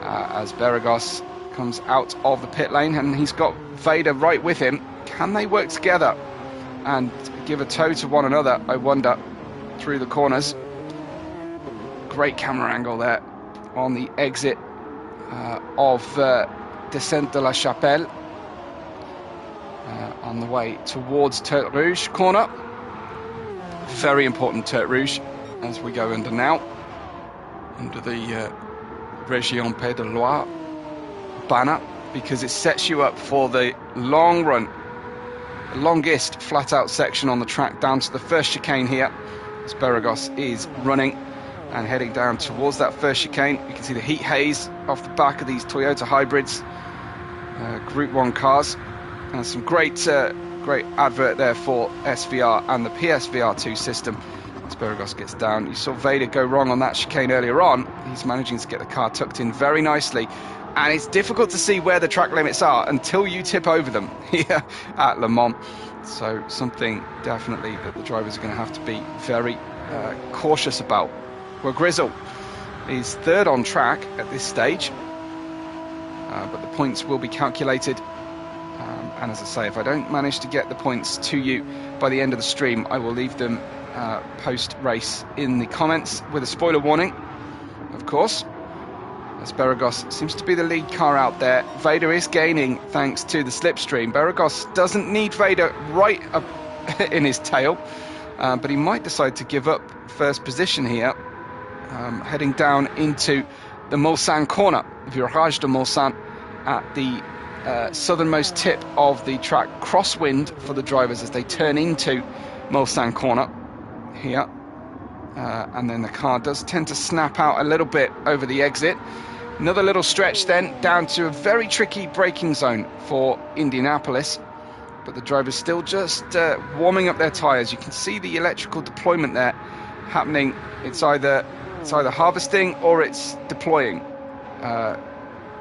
as Beragos comes out of the pit lane, and he's got Vader right with him. Can they work together and give a tow to one another, I wonder, through the corners? Great camera angle there on the exit of Descente de la Chapelle, on the way towards Tertre Rouge corner. Very important Tertre Rouge as we go under now, under the Région Pays de Loire banner, because it sets you up for the long run, the longest flat out section on the track down to the first chicane here, as Beragos is running and heading down towards that first chicane. You can see the heat haze off the back of these Toyota hybrids, Group 1 cars, and some great advert there for SVR and the PSVR2 system. As Beragos gets down, you saw Vader go wrong on that chicane earlier on. He's managing to get the car tucked in very nicely, and it's difficult to see where the track limits are until you tip over them here at Le Mans. So something definitely that the drivers are going to have to be very cautious about. Well, Grizzle is third on track at this stage, but the points will be calculated. And as I say, if I don't manage to get the points to you by the end of the stream, I will leave them post-race in the comments with a spoiler warning, of course, as Beragos seems to be the lead car out there. Vader is gaining thanks to the slipstream. Beragos doesn't need Vader right up in his tail, but he might decide to give up first position here, heading down into the Mulsanne corner, Virage de Mulsanne, at the southernmost tip of the track. Crosswind for the drivers as they turn into Mulsanne corner here, and then the car does tend to snap out a little bit over the exit. Another little stretch then down to a very tricky braking zone for Indianapolis, but the drivers still just warming up their tyres. You can see the electrical deployment there happening. It's either harvesting or it's deploying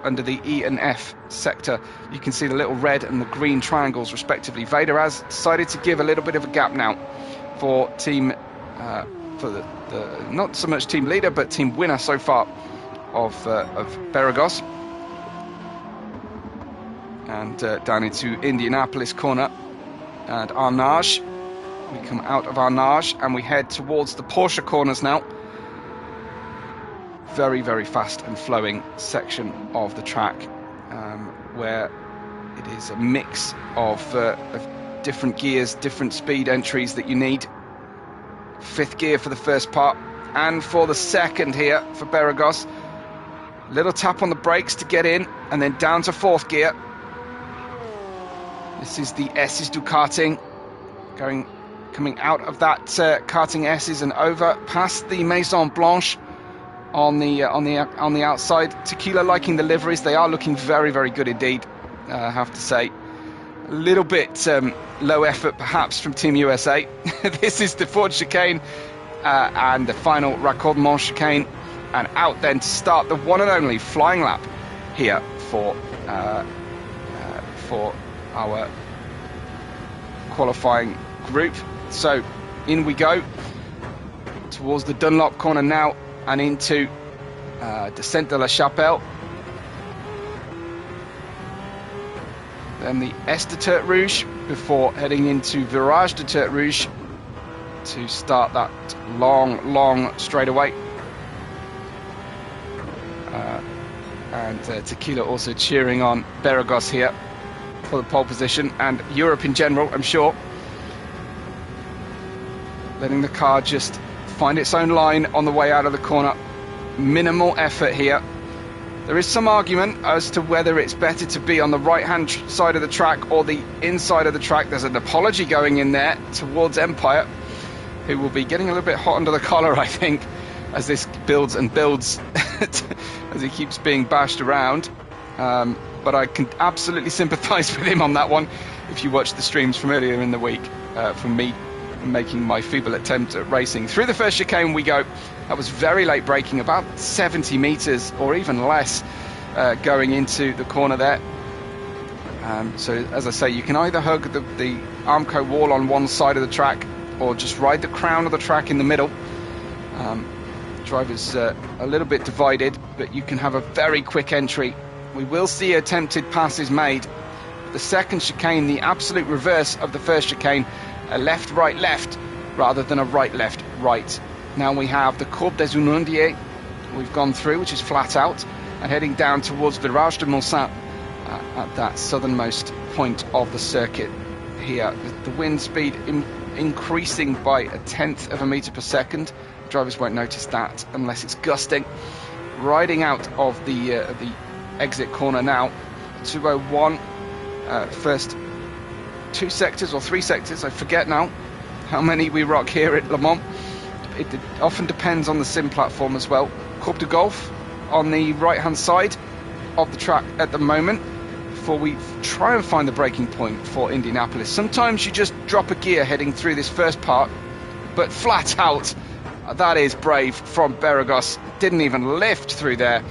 under the E and F sector. You can see the little red and the green triangles respectively. Vader has decided to give a little bit of a gap now for team for the not so much team leader but team winner so far of Beragos, and down into Indianapolis corner and Arnage. We come out of Arnage and we head towards the Porsche corners now. Very, very fast and flowing section of the track, where it is a mix of different gears, different speed entries that you need. Fifth gear for the first part, and for the second here for Beragos. Little tap on the brakes to get in, and then down to fourth gear. This is the S's du karting, going coming out of that karting S's and over past the Maison Blanche on the outside. Tequila liking the liveries. They are looking very, very good indeed, I have to say. A little bit low effort perhaps from Team USA. This is the Ford chicane and the final Raccordement chicane, and out then to start the one and only flying lap here for our qualifying group. So in we go towards the Dunlop corner now and into Descente de la Chapelle. Then the S de Tertre Rouge before heading into Virage de Tertre Rouge to start that long straightaway. And Tequila also cheering on Beragos here for the pole position, and Europe in general, I'm sure. Letting the car just find its own line on the way out of the corner. Minimal effort here. There is some argument as to whether it's better to be on the right-hand side of the track or the inside of the track. There's an apology going in there towards Empire, who will be getting a little bit hot under the collar, I think, as this builds and builds as he keeps being bashed around. But I can absolutely sympathise with him on that one. If you watch the streams from earlier in the week, from me making my feeble attempt at racing. Through the first chicane we go. That was very late braking, about 70 metres or even less going into the corner there. So as I say, you can either hug the Armco wall on one side of the track or just ride the crown of the track in the middle. Drivers a little bit divided, but you can have a very quick entry. We will see attempted passes made. The second chicane, the absolute reverse of the first chicane, a left, right, left, rather than a right, left, right. Now we have the Courbe des Unondiers we've gone through, which is flat out, and heading down towards Virage de Mulsanne at that southernmost point of the circuit here. The wind speed increasing by 1/10 of a metre per second. Drivers won't notice that unless it's gusting. Riding out of the exit corner now, 201, first 2 sectors or 3 sectors, I forget now how many we rock here at Le Mans. It often depends on the sim platform as well. Courbe de Golf on the right hand side of the track at the moment, before we try and find the breaking point for Indianapolis. Sometimes you just drop a gear heading through this first part, but flat out, that is brave from Beragos. Didn't even lift through there,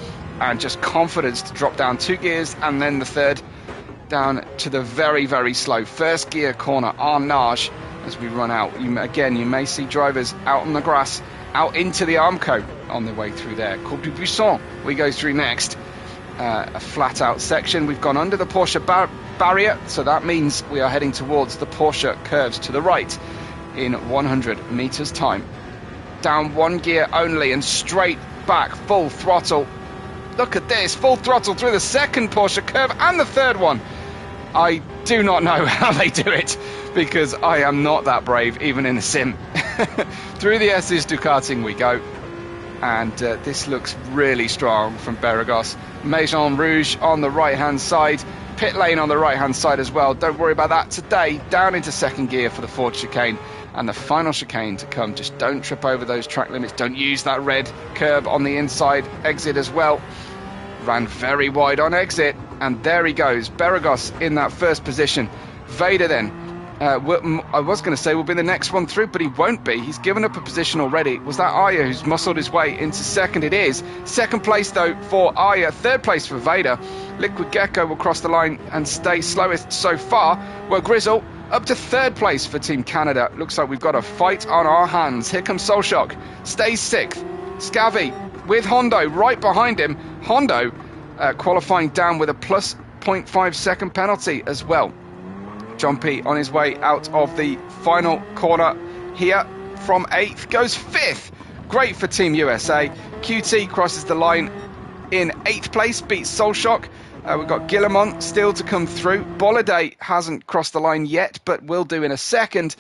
and just confidence to drop down 2 gears and then the third down to the very, very slow first gear corner Arnage as we run out. You may see drivers out on the grass, out into the Armco on their way through there. Courbe du Buisson we go through next. A flat out section. We've gone under the Porsche barrier, so that means we are heading towards the Porsche curves to the right in 100 meters time. Down 1 gear only and straight back, full throttle. Look at this, full throttle through the second Porsche curve and the third one. I do not know how they do it, because I am not that brave even in a sim. Through the S's Ducating we go, and this looks really strong from Beragos. Maison Rouge on the right hand side, pit lane on the right hand side as well. Don't worry about that today. Down into second gear for the Ford chicane, and the final chicane to come. Just don't trip over those track limits. Don't use that red curb on the inside exit as well. Ran very wide on exit, and there he goes. Beragos in that first position. Vader then, I was going to say will be the next one through, but he won't be. He's given up a position already. Was that Aya who's muscled his way into second? It is. Second place though for Aya, third place for Vader. Liquid Gecko will cross the line and stay slowest so far. Well, Grizzle up to third place for Team Canada. Looks like we've got a fight on our hands. Here comes Solshock, stays 6th. Scavy with Hondo right behind him. Hondo qualifying down with a plus 0.5 second penalty as well. John P on his way out of the final corner here from 8th, goes 5th. Great for Team USA. QT crosses the line in 8th place, beats Solshock. We've got Guillemont still to come through. Bolliday hasn't crossed the line yet, but will do in a second.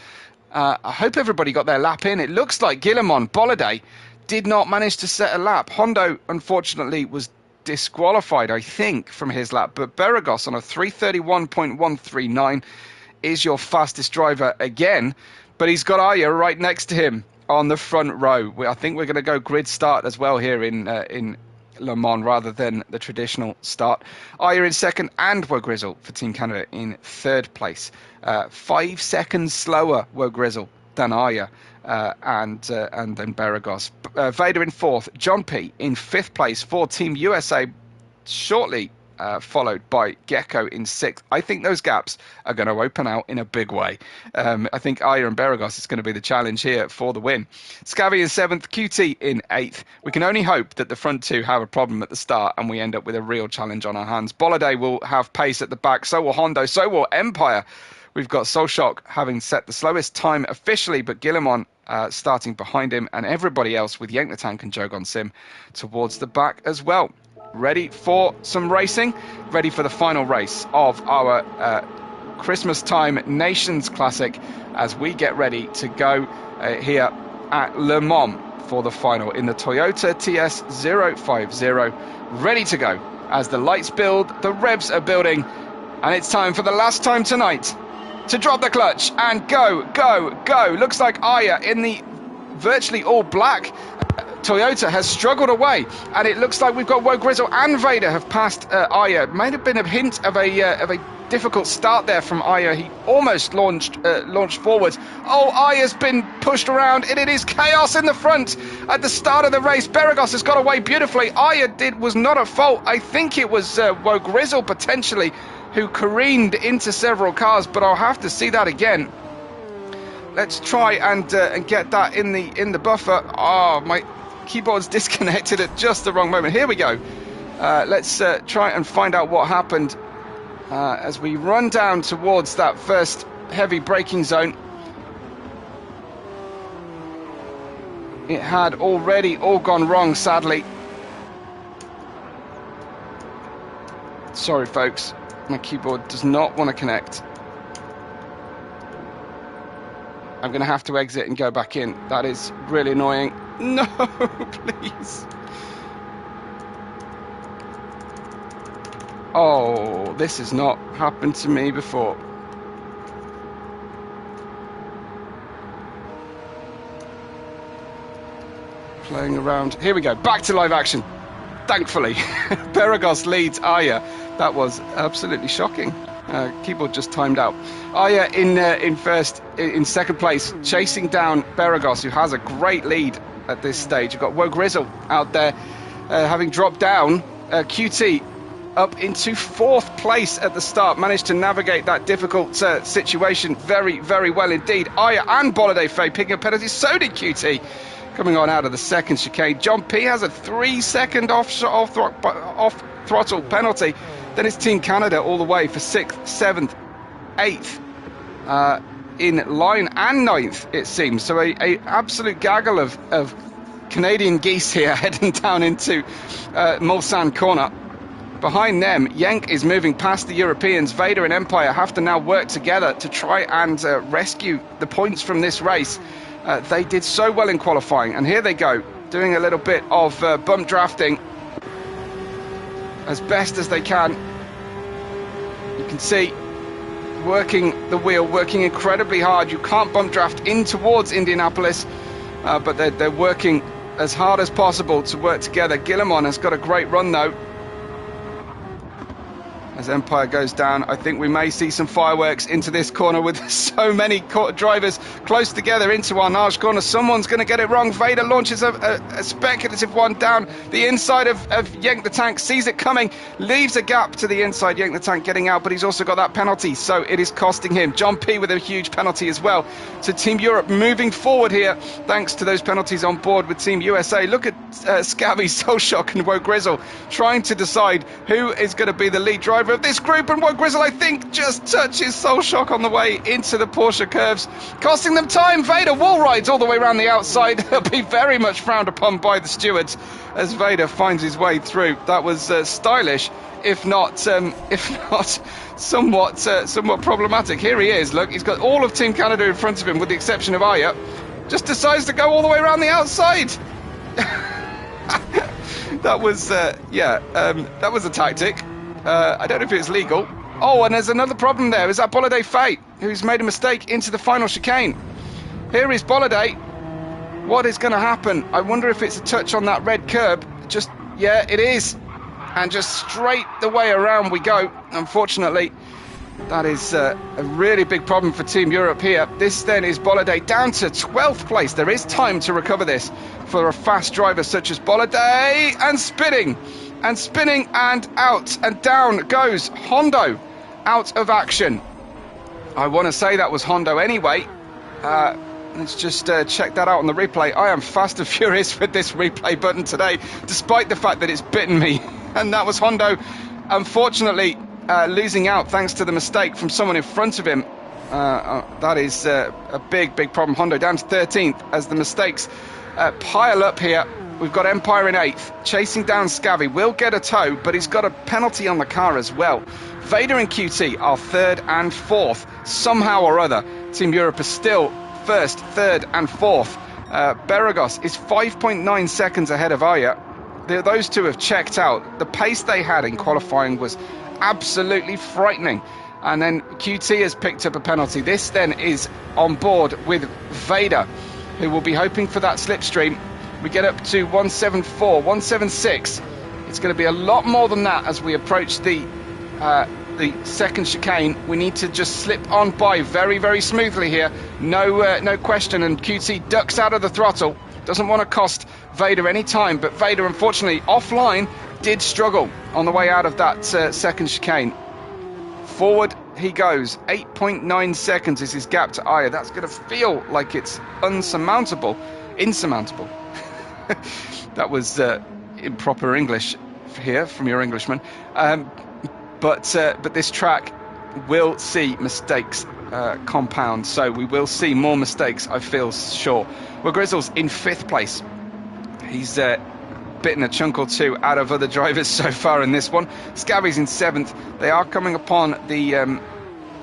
I hope everybody got their lap in. It looks like Guillemont, Bolliday, did not manage to set a lap. Hondo, unfortunately, was disqualified, I think, from his lap. But Beragos on a 3:31.139 is your fastest driver again, but he's got Aya right next to him on the front row. I think we're going to go grid start as well here in Le Mans rather than the traditional start. Aya in second and Wogrizzle for Team Canada in third place. 5 seconds slower Wogrizzle than Aya and then Beragos. Vader in fourth. John P in fifth place for Team USA, shortly followed by Gecko in sixth. I think those gaps are going to open out in a big way. I think Aya and Beragos is going to be the challenge here for the win. Scavy in seventh, QT in eighth. We can only hope that the front two have a problem at the start and we end up with a real challenge on our hands. Boladay will have pace at the back, so will Hondo, so will Empire. We've got Solshock having set the slowest time officially, but Guillemot starting behind him, and everybody else with Yank the Tank and Jogon Sim towards the back as well. Ready for some racing, ready for the final race of our Christmas time Nations Classic as we get ready to go here at Le Mans for the final in the Toyota TS050. Ready to go as the lights build, the revs are building, and it's time for the last time tonight to drop the clutch and go, go, go. Looks like Aya in the virtually all black Toyota has struggled away, and it looks like we've got Wogrizzle and Vader have passed Aya. Might have been a hint of a difficult start there from Aya. He almost launched forward. Oh, Aya's been pushed around, and it is chaos in the front at the start of the race. Beragos has got away beautifully. Aya was not at fault. I think it was Wogrizzle potentially who careened into several cars, but I'll have to see that again. Let's try and get that in the buffer. Oh, my keyboard's disconnected at just the wrong moment. Here we go. Let's try and find out what happened as we run down towards that first heavy braking zone. It had already all gone wrong, sadly. Sorry, folks. My keyboard does not want to connect. I'm going to have to exit and go back in. That is really annoying. No, please. Oh, this has not happened to me before. Playing around. Here we go. Back to live action. Thankfully, Beragos leads Aya. That was absolutely shocking. Keyboard just timed out. Aya in second place, chasing down Beragos, who has a great lead at this stage. You've got Wogrizzle out there, having dropped down. QT up into fourth place at the start, managed to navigate that difficult situation very, very well indeed. Aya and Boladay Faye picking up penalties. So did QT. Coming on out of the second chicane. John P has a 3-second off throttle penalty. Then it's Team Canada all the way for 6th, 7th, 8th in line, and 9th, it seems. So a absolute gaggle of Canadian geese here heading down into Mulsanne corner. Behind them, Yank is moving past the Europeans. Vader and Empire have to now work together to try and rescue the points from this race. They did so well in qualifying, and here they go, doing a little bit of bump drafting as best as they can. You can see working the wheel, working incredibly hard. You can't bump draft in towards Indianapolis, but they're working as hard as possible to work together. Guillemot has got a great run though. As Empire goes down, I think we may see some fireworks into this corner with so many drivers close together into Arnage corner. Someone's going to get it wrong. Vader launches a speculative one down the inside of Yank the Tank, sees it coming, leaves a gap to the inside. Yank the Tank getting out, but he's also got that penalty, so it is costing him. John P with a huge penalty as well. So Team Europe moving forward here, thanks to those penalties on board with Team USA. Look at Scabby, Solshock and Wogrizzle trying to decide who is going to be the lead driver of this group, and Wogrizzle, I think, just touches Solshock on the way into the Porsche curves, costing them time. Vader wall rides all the way around the outside. He'll be very much frowned upon by the stewards as Vader finds his way through. That was stylish, if not somewhat problematic. Here he is. Look, he's got all of Team Canada in front of him, with the exception of Aya. Just decides to go all the way around the outside. That was that was a tactic. I don't know if it's legal. Oh, and there's another problem there. Is that Boladay Faye? who's made a mistake into the final chicane. Here is Bolliday. What is going to happen? I wonder if it's a touch on that red curb. Yeah, it is. And just straight the way around we go. Unfortunately, that is a really big problem for Team Europe here. This then is Bolliday down to 12th place. There is time to recover this for a fast driver such as Bolliday. And spinning and out and down goes Hondo out of action. I want to say that was Hondo anyway. Let's just check that out on the replay. I am fast and furious with this replay button today, despite the fact that it's bitten me. And that was Hondo, unfortunately, losing out thanks to the mistake from someone in front of him. That is a big problem. Hondo down to 13th as the mistakes pile up here. We've got Empire in 8th, chasing down Scavvy. Will get a tow, but he's got a penalty on the car as well. Vader and QT are 3rd and 4th. Somehow or other, Team Europe is still 1st, 3rd and 4th. Beragos is 5.9 seconds ahead of Aya. Those two have checked out. The pace they had in qualifying was absolutely frightening. And then QT has picked up a penalty. This then is on board with Vader, who will be hoping for that slipstream. We get up to 174, 176. It's going to be a lot more than that as we approach the second chicane. We need to just slip on by very smoothly here. No question. And QT ducks out of the throttle. Doesn't want to cost Vader any time, but Vader, unfortunately, offline, did struggle on the way out of that second chicane. Forward he goes. 8.9 seconds is his gap to Aya. That's going to feel like it's insurmountable. That was improper English here from your Englishman. But this track will see mistakes compound, so we will see more mistakes, I feel sure. Well, Grizzle's in 5th place. He's bitten a chunk or two out of other drivers so far in this one. Scabby's in 7th. They are coming upon the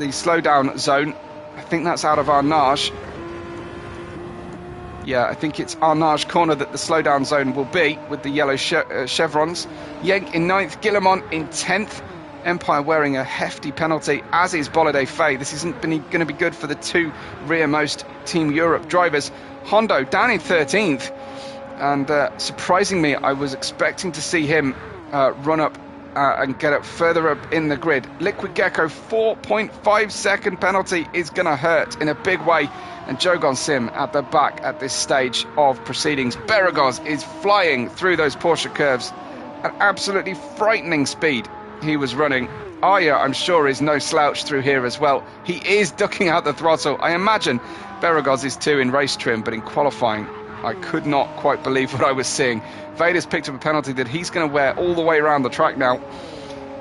slowdown zone. I think that's out of Arnage. Yeah, I think it's Arnage corner that the slowdown zone will be, with the yellow chevrons. Yenk in 9th, Guillemont in 10th. Empire wearing a hefty penalty, as is Bolliday Faye. This isn't going to be good for the two rearmost Team Europe drivers. Hondo down in 13th, and surprising me, I was expecting to see him run up and get up further up in the grid. Liquid Gecko, 4.5 second penalty is going to hurt in a big way. And Jogon Sim at the back at this stage of proceedings. Beragos is flying through those Porsche curves at absolutely frightening speed. He was running. Aya, I'm sure, is no slouch through here as well. He is ducking out the throttle. I imagine Beragos is too in race trim, but in qualifying, I could not quite believe what I was seeing. Vader's picked up a penalty that he's going to wear all the way around the track now,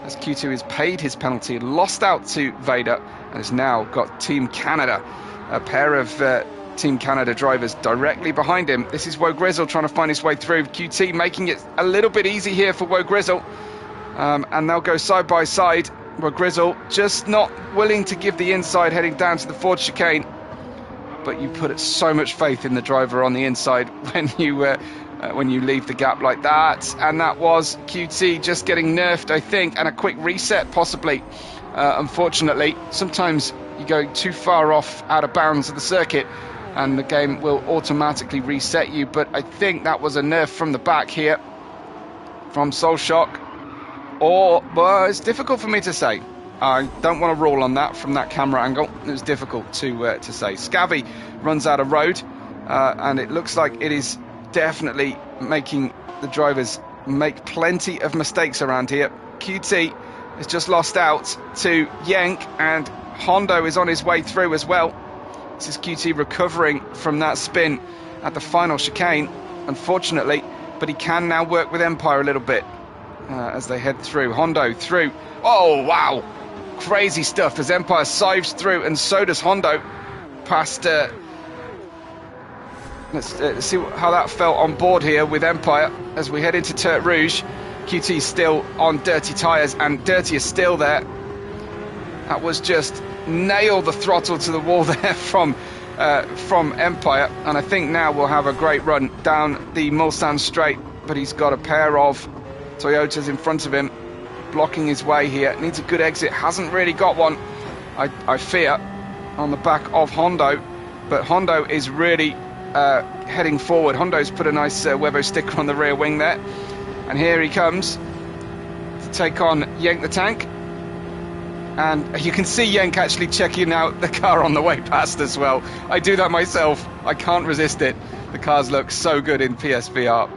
as Q2 has paid his penalty, lost out to Vader, and has now got Team Canada, a pair of Team Canada drivers directly behind him. This is Woe Grizzle trying to find his way through. QT making it a little bit easy here for Woe Grizzle. And they'll go side by side. Woe Grizzle just not willing to give the inside, heading down to the Ford chicane. But you put so much faith in the driver on the inside when you leave the gap like that. And that was QT just getting nerfed, I think, and a quick reset possibly. Unfortunately, sometimes you go too far off out of bounds of the circuit and the game will automatically reset you. But I think that was a nerf from the back here from Solshock. Well, it's difficult for me to say. I don't want to rule on that from that camera angle. It was difficult to say. Scavvy runs out of road, and it looks like it is definitely making the drivers make plenty of mistakes around here. QT has just lost out to Yenk, and Hondo is on his way through as well. This is QT recovering from that spin at the final chicane, unfortunately, but he can now work with Empire a little bit. As they head through. Hondo through. Oh, wow. Crazy stuff as Empire sives through, and so does Hondo. Past... let's see how that felt on board here with Empire as we head into Turt Rouge. QT still on dirty tyres, and Dirty is still there. That was just nail the throttle to the wall there from Empire, and I think now we'll have a great run down the Mulsanne straight, but he's got a pair of Toyota's in front of him, blocking his way here. Needs a good exit, hasn't really got one, I fear. on the back of Hondo, but Hondo is really heading forward. Hondo's put a nice Webbo sticker on the rear wing there, and here he comes to take on Jenk the Tank. And you can see Jenk actually checking out the car on the way past as well. I do that myself. I can't resist it. The cars look so good in PSVR.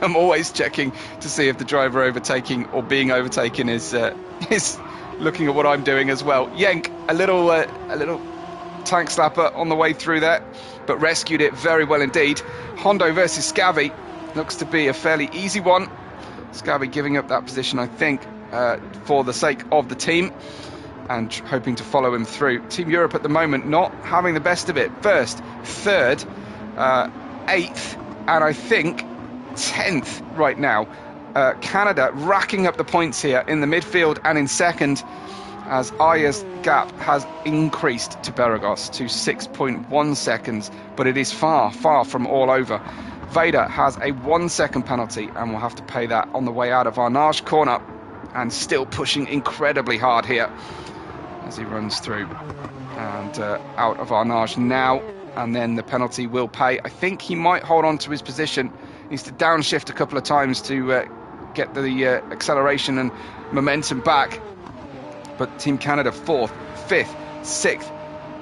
I'm always checking to see if the driver overtaking or being overtaken is looking at what I'm doing as well. Jenk, a little tank slapper on the way through there, but rescued it very well indeed. Hondo versus Scavi looks to be a fairly easy one. Scavi giving up that position, I think, for the sake of the team, and hoping to follow him through. Team Europe at the moment not having the best of it. First, third, 8th, and I think 10th right now. Canada racking up the points here in the midfield and in second, as Aya's gap has increased to Beragos to 6.1 seconds, but it is far, far from all over. Vader has a 1 second penalty and will have to pay that on the way out of Arnage corner, and still pushing incredibly hard here as he runs through and out of Arnage now, and then the penalty will pay. I think he might hold on to his position. He needs to downshift a couple of times to get the acceleration and momentum back. But Team Canada 4th, 5th, 6th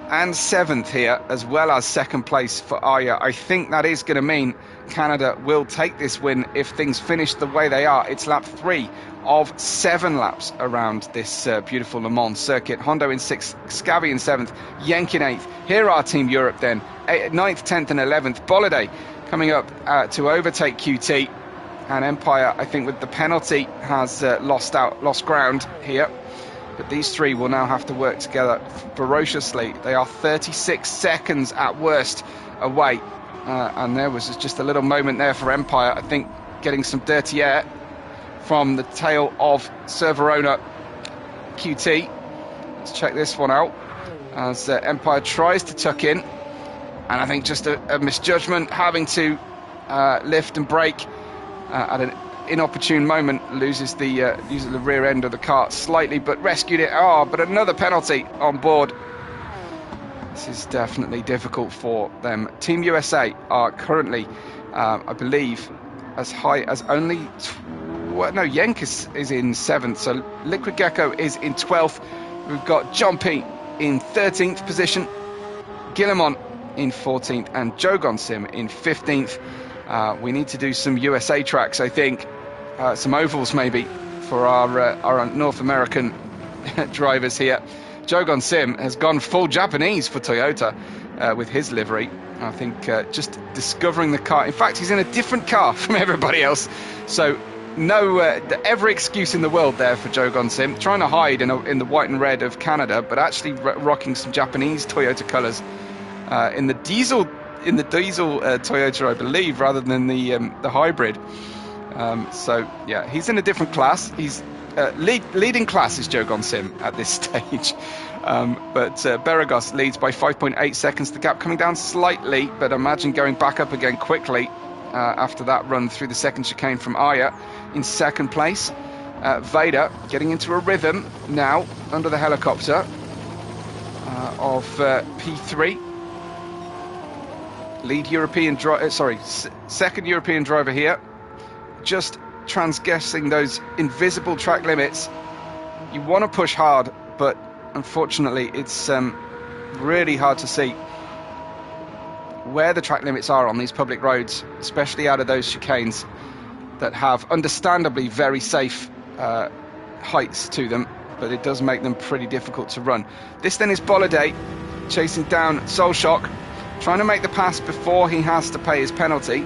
and 7th here, as well as second place for Aya. I think that is going to mean Canada will take this win if things finish the way they are. It's lap 3 of 7 laps around this beautiful Le Mans circuit. Hondo in 6th, Scavi in 7th, Jenk in 8th. Here are Team Europe then, 9th, 10th and 11th. Bolide coming up to overtake QT, and Empire, I think with the penalty, has lost ground here. But these three will now have to work together ferociously. They are 36 seconds at worst away. And there was just a little moment there for Empire, I think, getting some dirty air from the tail of server owner QT. Let's check this one out as Empire tries to tuck in. And I think just a misjudgment, having to lift and brake at an inopportune moment, uses the rear end of the car slightly, but rescued it. But another penalty on board. This is definitely difficult for them. Team USA are currently, I believe, as high as only... Jenk is in 7th, so Liquid Gecko is in 12th. We've got Jumpy in 13th position, Guillemot in 14th, and Jogon Sim in 15th. We need to do some USA tracks, I think. Some ovals maybe for our North American drivers here. Jogon Sim has gone full Japanese for Toyota with his livery. I think just discovering the car. In fact, he's in a different car from everybody else. So no every excuse in the world there for Jogon Sim. Trying to hide in the white and red of Canada, but actually rocking some Japanese Toyota colours in the diesel Toyota, I believe, rather than the hybrid. So yeah, he's in a different class. He's leading class is Jogon Sim at this stage. But Beragos leads by 5.8 seconds. The gap coming down slightly, but imagine going back up again quickly after that run through the second chicane from Aya in second place. Vader getting into a rhythm now under the helicopter of P3. Second European driver here, just transgressing those invisible track limits. You want to push hard, but unfortunately it's really hard to see where the track limits are on these public roads, especially out of those chicanes that have understandably very safe heights to them, but it does make them pretty difficult to run. This then is Bolide chasing down Solshock, trying to make the pass before he has to pay his penalty,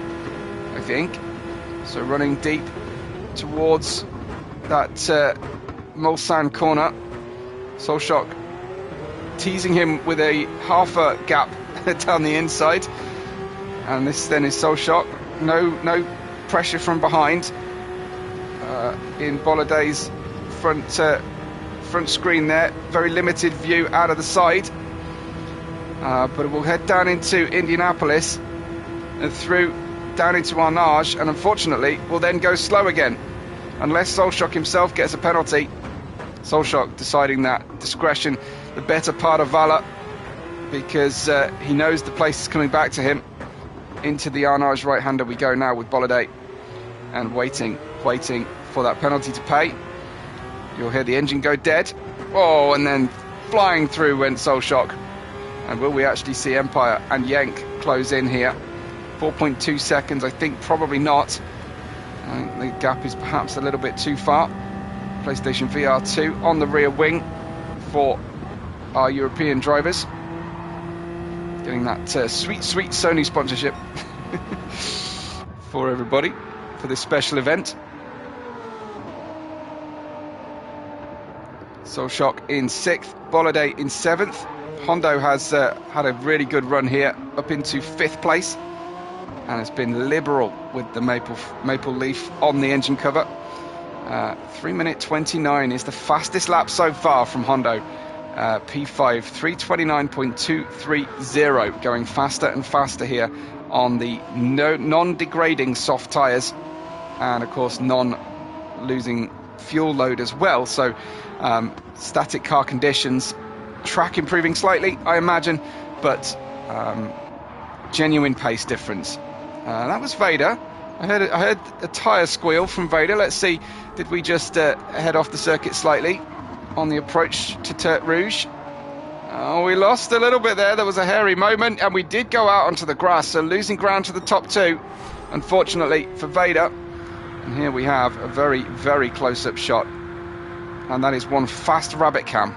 I think. So running deep towards that Mulsanne corner. Solshock teasing him with a half a gap down the inside. And this then is Solshock. No pressure from behind in Bolide's front screen there. Very limited view out of the side. But we'll head down into Indianapolis and through down into Arnage, and unfortunately will then go slow again unless Solshock himself gets a penalty. Solshock deciding that discretion, the better part of valor, because he knows the place is coming back to him. Into the Arnage right-hander we go now with Bolliday, and waiting for that penalty to pay. You'll hear the engine go dead. Oh, and then flying through went Solshock. And will we actually see Empire and Yank close in here? 4.2 seconds, I think probably not. I think the gap is perhaps a little bit too far. PlayStation VR2 on the rear wing for our European drivers. Getting that sweet Sony sponsorship for everybody for this special event. Solshock in 6th, Bolliday in 7th. Hondo has had a really good run here up into 5th place and has been liberal with the maple leaf on the engine cover. 3:29 is the fastest lap so far from Hondo. P5 3:29.230, going faster and faster here on the non-degrading soft tyres, and of course non-losing fuel load as well. So static car conditions, track improving slightly, I imagine, but genuine pace difference. That was Vader. I heard a tyre squeal from Vader. Let's see, did we just head off the circuit slightly on the approach to Tertre Rouge? Oh, we lost a little bit there. There was a hairy moment, and we did go out onto the grass, so losing ground to the top two, unfortunately for Vader. And here we have a very, very close-up shot, and that is one fast rabbit cam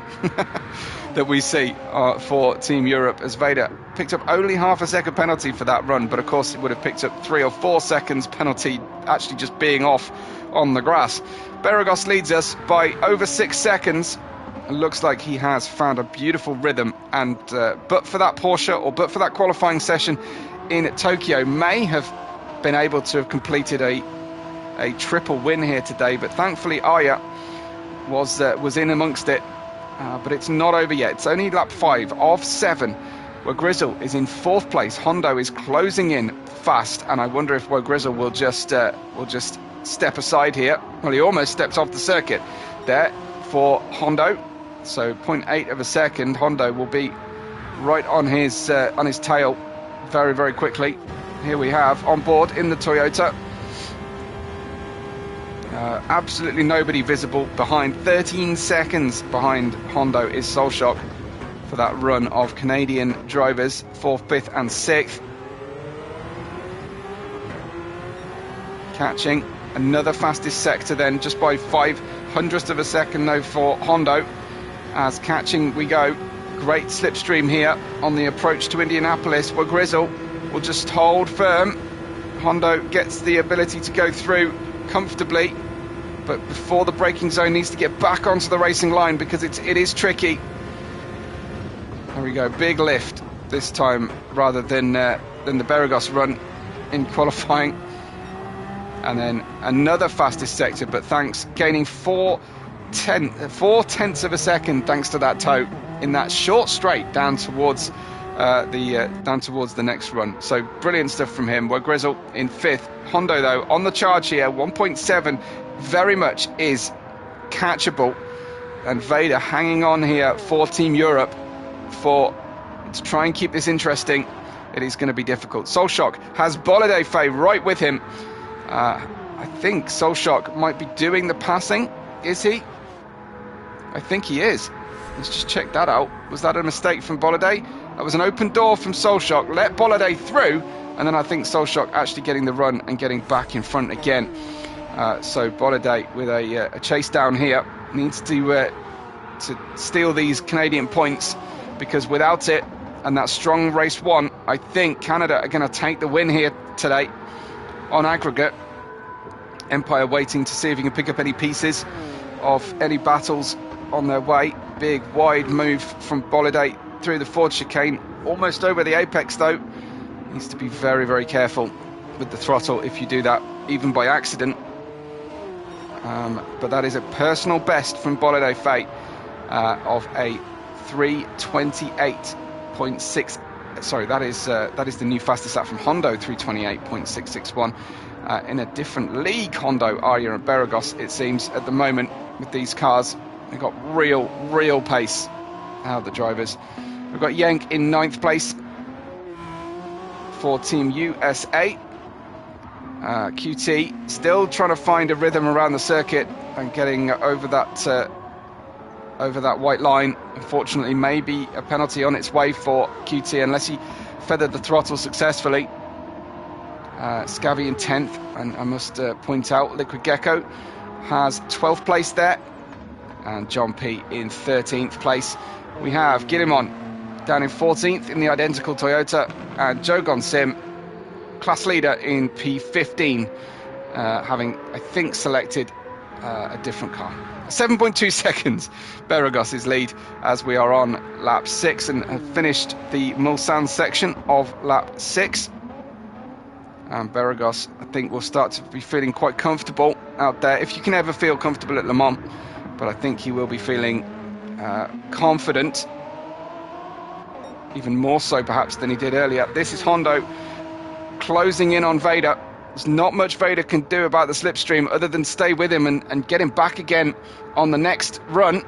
that we see for Team Europe, as Vader picked up only half a second penalty for that run, but of course it would have picked up 3 or 4 seconds penalty actually just being off on the grass. Beragos leads us by over 6 seconds. It looks like he has found a beautiful rhythm, and but for that Porsche, or but for that qualifying session in Tokyo, may have been able to have completed a triple win here today, but thankfully Arya was in amongst it. But it's not over yet. It's only lap 5 of 7, where Grizzle is in 4th place. Hondo is closing in fast, and I wonder if Grizzle will just step aside here. Well, he almost stepped off the circuit there for Hondo. So 0.8 of a second. Hondo will be right on his tail very, very quickly. Here we have on board in the Toyota. Absolutely nobody visible behind. 13 seconds behind Hondo is Solshock for that run of Canadian drivers, 4th, 5th and 6th. Catching another fastest sector then, just by 0.05 of a second though for Hondo. As catching we go. Great slipstream here on the approach to Indianapolis, where Grizzle will just hold firm. Hondo gets the ability to go through comfortably, but before the braking zone needs to get back onto the racing line, because it is tricky. There we go, big lift this time rather than the Beragos run in qualifying. And then another fastest sector, but gaining 4/10 of a second thanks to that toe in that short straight down towards the next run. So brilliant stuff from him. Where Grizzle in 5th. Hondo though on the charge here, 1.7 very much is catchable, and Vader hanging on here for Team Europe to try and keep this interesting. It is going to be difficult. Solshock has Bolliday Faye right with him. I think Solshock might be doing the passing. Is he? I think he is. Let's just check that out. Was that a mistake from Bolliday? That was an open door from Solshock. Let Bolliday through, and then I think Solshock actually getting the run and getting back in front again. So Bolliday with a chase down here needs to steal these Canadian points, because without it and that strong race 1, I think Canada are going to take the win here today on aggregate. Empire waiting to see if he can pick up any pieces of any battles on their way. Big wide move from Bolliday through the Ford chicane, almost over the apex though. Needs to be very, very careful with the throttle if you do that, even by accident. But that is a personal best from Bolliday Faye of a 3:28.6. Sorry, that is the new fastest lap from Hondo, 3:28.661. In a different league, Hondo, Arya and Beragos, it seems, at the moment with these cars. They've got real pace, the drivers. We've got Yank in 9th place for Team USA. QT still trying to find a rhythm around the circuit and getting over that white line. Unfortunately, maybe a penalty on its way for QT unless he feathered the throttle successfully. Scabby in 10th, and I must point out Liquid Gecko has 12th place there, and John P in 13th place. We have Guillemon down in 14th in the identical Toyota, and Jogon Sim, class leader in P15, having, I think, selected a different car. 7.2 seconds, Beragos' lead as we are on lap 6 and have finished the Mulsanne section of lap 6. And Beragos, I think, will start to be feeling quite comfortable out there, if you can ever feel comfortable at Le Mans. But I think he will be feeling confident, even more so perhaps than he did earlier. This is Hondo closing in on Vader. There's not much Vader can do about the slipstream other than stay with him and get him back again on the next run.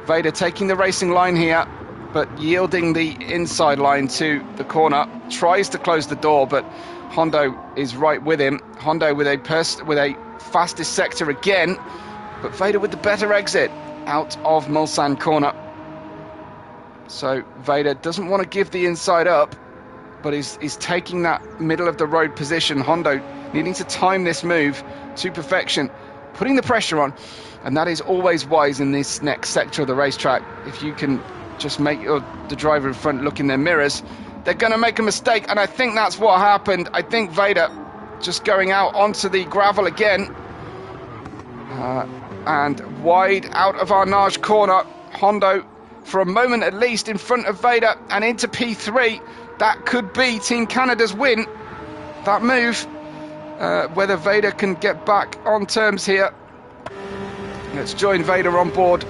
Vader taking the racing line here, but yielding the inside line to the corner. Tries to close the door, but Hondo is right with him. Hondo with a fastest sector again, but Vader with the better exit out of Mulsanne corner. So Vader doesn't want to give the inside up, but is taking that middle of the road position. Hondo needing to time this move to perfection, putting the pressure on, and that is always wise in this next sector of the racetrack. If you can just make the driver in front look in their mirrors, they're going to make a mistake, and I think that's what happened. I think Vader just going out onto the gravel again, and wide out of Arnage corner. Hondo, for a moment at least, in front of Vader and into P3. That could be Team Canada's win, that move. Whether Vader can get back on terms here. Let's join Vader on board.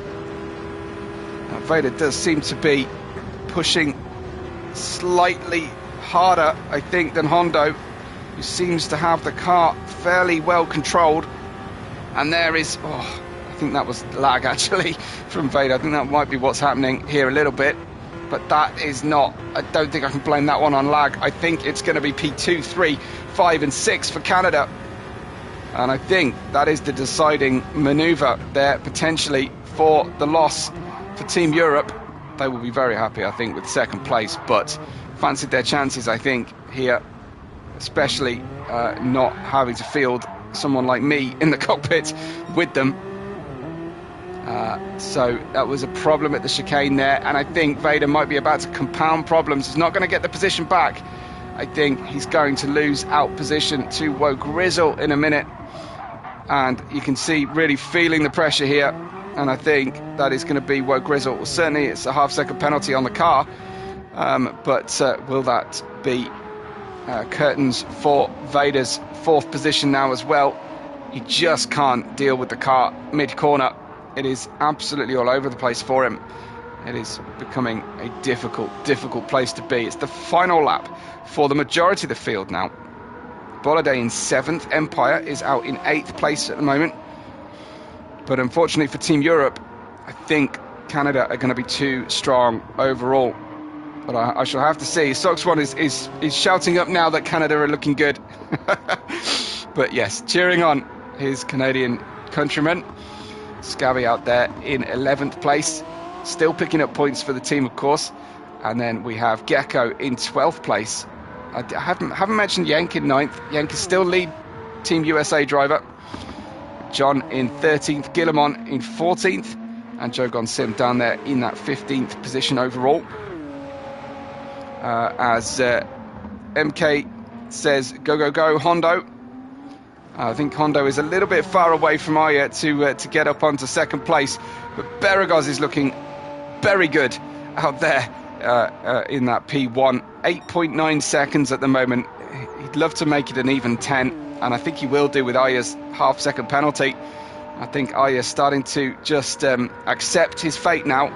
Vader does seem to be pushing slightly harder, I think, than Hondo, who seems to have the car fairly well controlled. And there is, I think that was lag actually from Vader. I think that might be what's happening here a little bit. But that is not, I don't think I can blame that one on lag. I think it's going to be P2, 3, 5 and 6 for Canada. And I think that is the deciding manoeuvre there potentially for the loss for Team Europe. They will be very happy, I think, with second place, but fancied their chances, I think, here, especially not having to field someone like me in the cockpit with them. So that was a problem at the chicane there, and I think Vader might be about to compound problems. He's not going to get the position back. I think he's going to lose out position to Woe Grizzle in a minute, and you can see really feeling the pressure here, and I think that is going to be Woe Grizzle. Well, certainly it's a half-second penalty on the car, but will that be curtains for Vader's fourth position now as well? He just can't deal with the car mid-corner. It is absolutely all over the place for him. It is becoming a difficult place to be. It's the final lap for the majority of the field now. Bolliday in 7th. Empire is out in 8th place at the moment. But unfortunately for Team Europe, I think Canada are going to be too strong overall. But I shall have to see. Sox One is shouting up now that Canada are looking good. But yes, cheering on his Canadian countrymen. Scabby out there in 11th place, still picking up points for the team, of course. And then we have Gecko in 12th place. I haven't mentioned Yank in 9th. Yank is still lead Team USA driver. John in 13th, Guillemon in 14th, and Jogon Sim down there in that 15th position overall. As MK says, go, Hondo. I think Hondo is a little bit far away from Aya to get up onto second place, but Beragos is looking very good out there in that P1. 8.9 seconds at the moment. He'd love to make it an even 10, and I think he will do with Aya's half-second penalty. I think Aya's starting to just accept his fate now,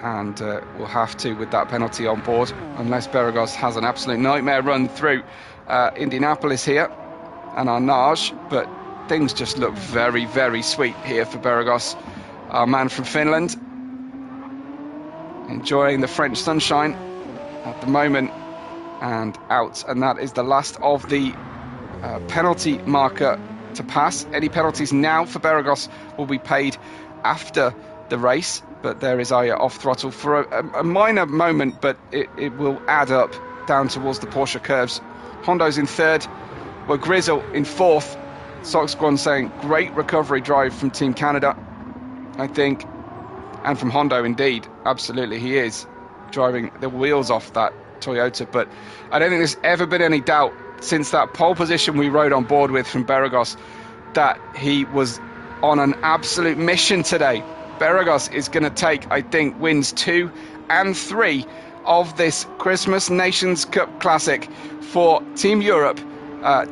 and will have to with that penalty on board, unless Beragos has an absolute nightmare run through Indianapolis here and Arnage, but things just look very sweet here for Beragos, our man from Finland. enjoying the French sunshine at the moment, and out. And that is the last of the penalty marker to pass. Any penalties now for Beragos will be paid after the race, but there is Aya off throttle for a minor moment, but it will add up down towards the Porsche curves. Hondo's in third, were Grizzle in fourth. Sock Squad saying great recovery drive from Team Canada, I think, and from Hondo indeed. Absolutely, he is driving the wheels off that Toyota, but I don't think there's ever been any doubt since that pole position we rode on board with from Beragos that he was on an absolute mission today. Beragos is going to take, I think, wins 2 and 3 of this Christmas Nations Cup Classic for Team Europe.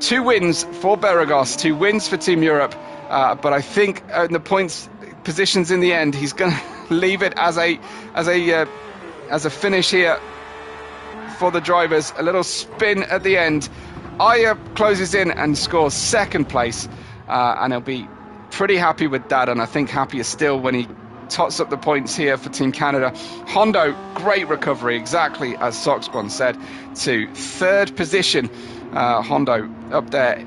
2 wins for Beragos, 2 wins for Team Europe, but I think in the points positions in the end, he's going to leave it as a finish here for the drivers. A little spin at the end. Aya closes in and scores second place, and he'll be pretty happy with that, and I think happier still when he tots up the points here for Team Canada. Hondo, great recovery, exactly as Soxbon said, to third position. Hondo up there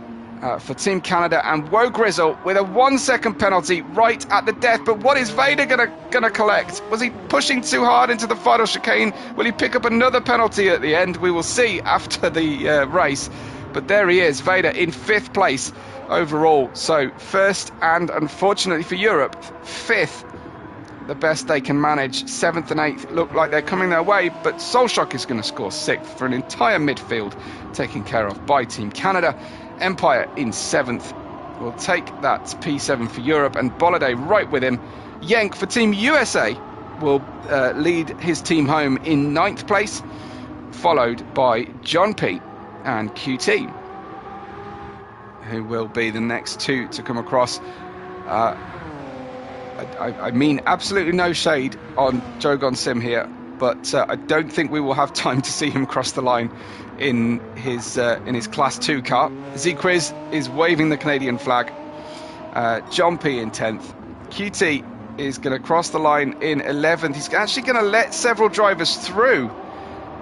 for Team Canada, and Woe Grizzle with a 1 second penalty right at the death. But what is Vader gonna collect? Was he pushing too hard into the final chicane? Will he pick up another penalty at the end? We will see after the race. But there he is, Vader in 5th place overall. So first, and unfortunately for Europe, 5th. The best they can manage. 7th and 8th look like they're coming their way, but Solshock is going to score 6th for an entire midfield taken care of by Team Canada. Empire in 7th will take that P7 for Europe, and Bolliday right with him. Yenk for Team USA will lead his team home in 9th place, followed by John P and QT, who will be the next 2 to come across. I mean absolutely no shade on Jogon Sim here, but I don't think we will have time to see him cross the line in his Class 2 car. Z-Quiz is waving the Canadian flag. John P in 10th. QT is going to cross the line in 11th. He's actually going to let several drivers through,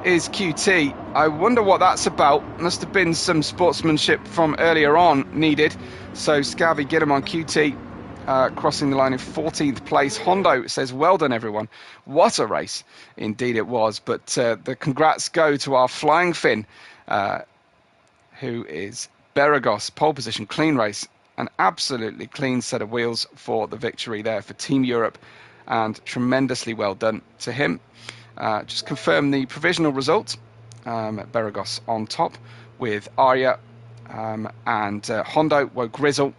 is QT. I wonder what that's about. Must have been some sportsmanship from earlier on needed. So Scabby, get him on QT. Crossing the line in 14th place. Hondo says, well done everyone, what a race indeed it was. But the congrats go to our flying Finn, who is Beragos. Pole position, clean race, an absolutely clean set of wheels for the victory there for Team Europe, and tremendously well done to him. Just confirm the provisional result. Beragos on top with Arya and Hondo, Woe Grizzle,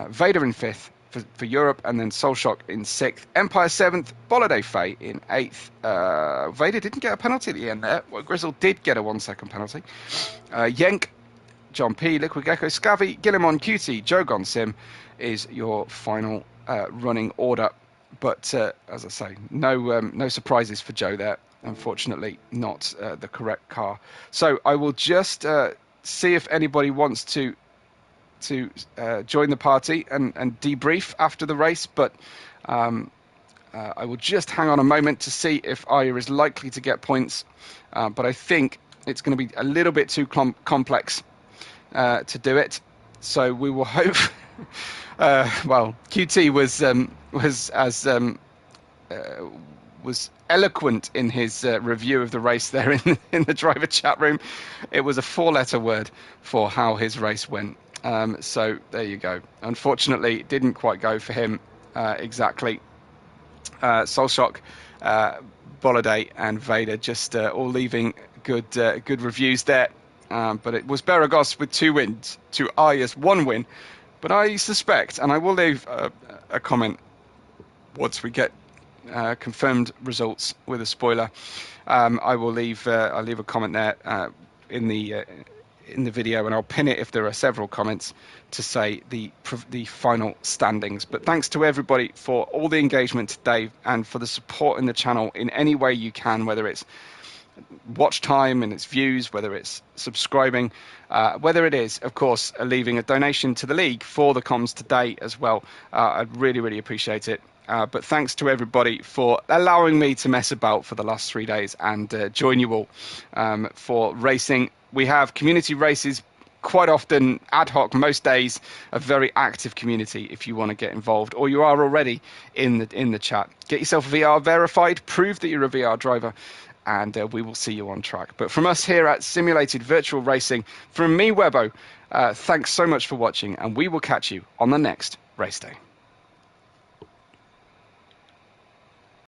Vader in 5th for Europe, and then Solshock in 6th. Empire 7th, Bolliday Faye in 8th. Vader didn't get a penalty at the end there. Well, Grizzle did get a 1 second penalty. Yenk, John P, Liquid Gecko, Scavvy, Gillimon, QT, Jogon Sim is your final running order. But as I say, no surprises for Joe there. Unfortunately, not the correct car. So I will just see if anybody wants to join the party and debrief after the race, but I will just hang on a moment to see if Aya is likely to get points, but I think it's going to be a little bit too complex to do it, so we will hope. Well, QT was eloquent in his review of the race there in the driver chat room. It was a 4-letter word for how his race went. So there you go. Unfortunately, it didn't quite go for him exactly. Solshock, Bolliday and Vader just all leaving good reviews there. But it was Beragos with 2 wins to Aya's 1 win. But I suspect, and I will leave a comment once we get confirmed results with a spoiler. I'll leave a comment there in the video, and I'll pin it if there are several comments to say the final standings. But thanks to everybody for all the engagement today and for the support in the channel in any way you can, whether it's watch time and its views, whether it's subscribing, whether it is, of course, leaving a donation to the league for the comms today as well. I'd really appreciate it. But thanks to everybody for allowing me to mess about for the last 3 days and join you all for racing. We have community races quite often, ad hoc, most days, a very active community if you want to get involved, or you are already in the chat. Get yourself VR verified, prove that you're a VR driver, and we will see you on track. But from us here at Simulated Virtual Racing, from me, Webbo, thanks so much for watching, and we will catch you on the next race day.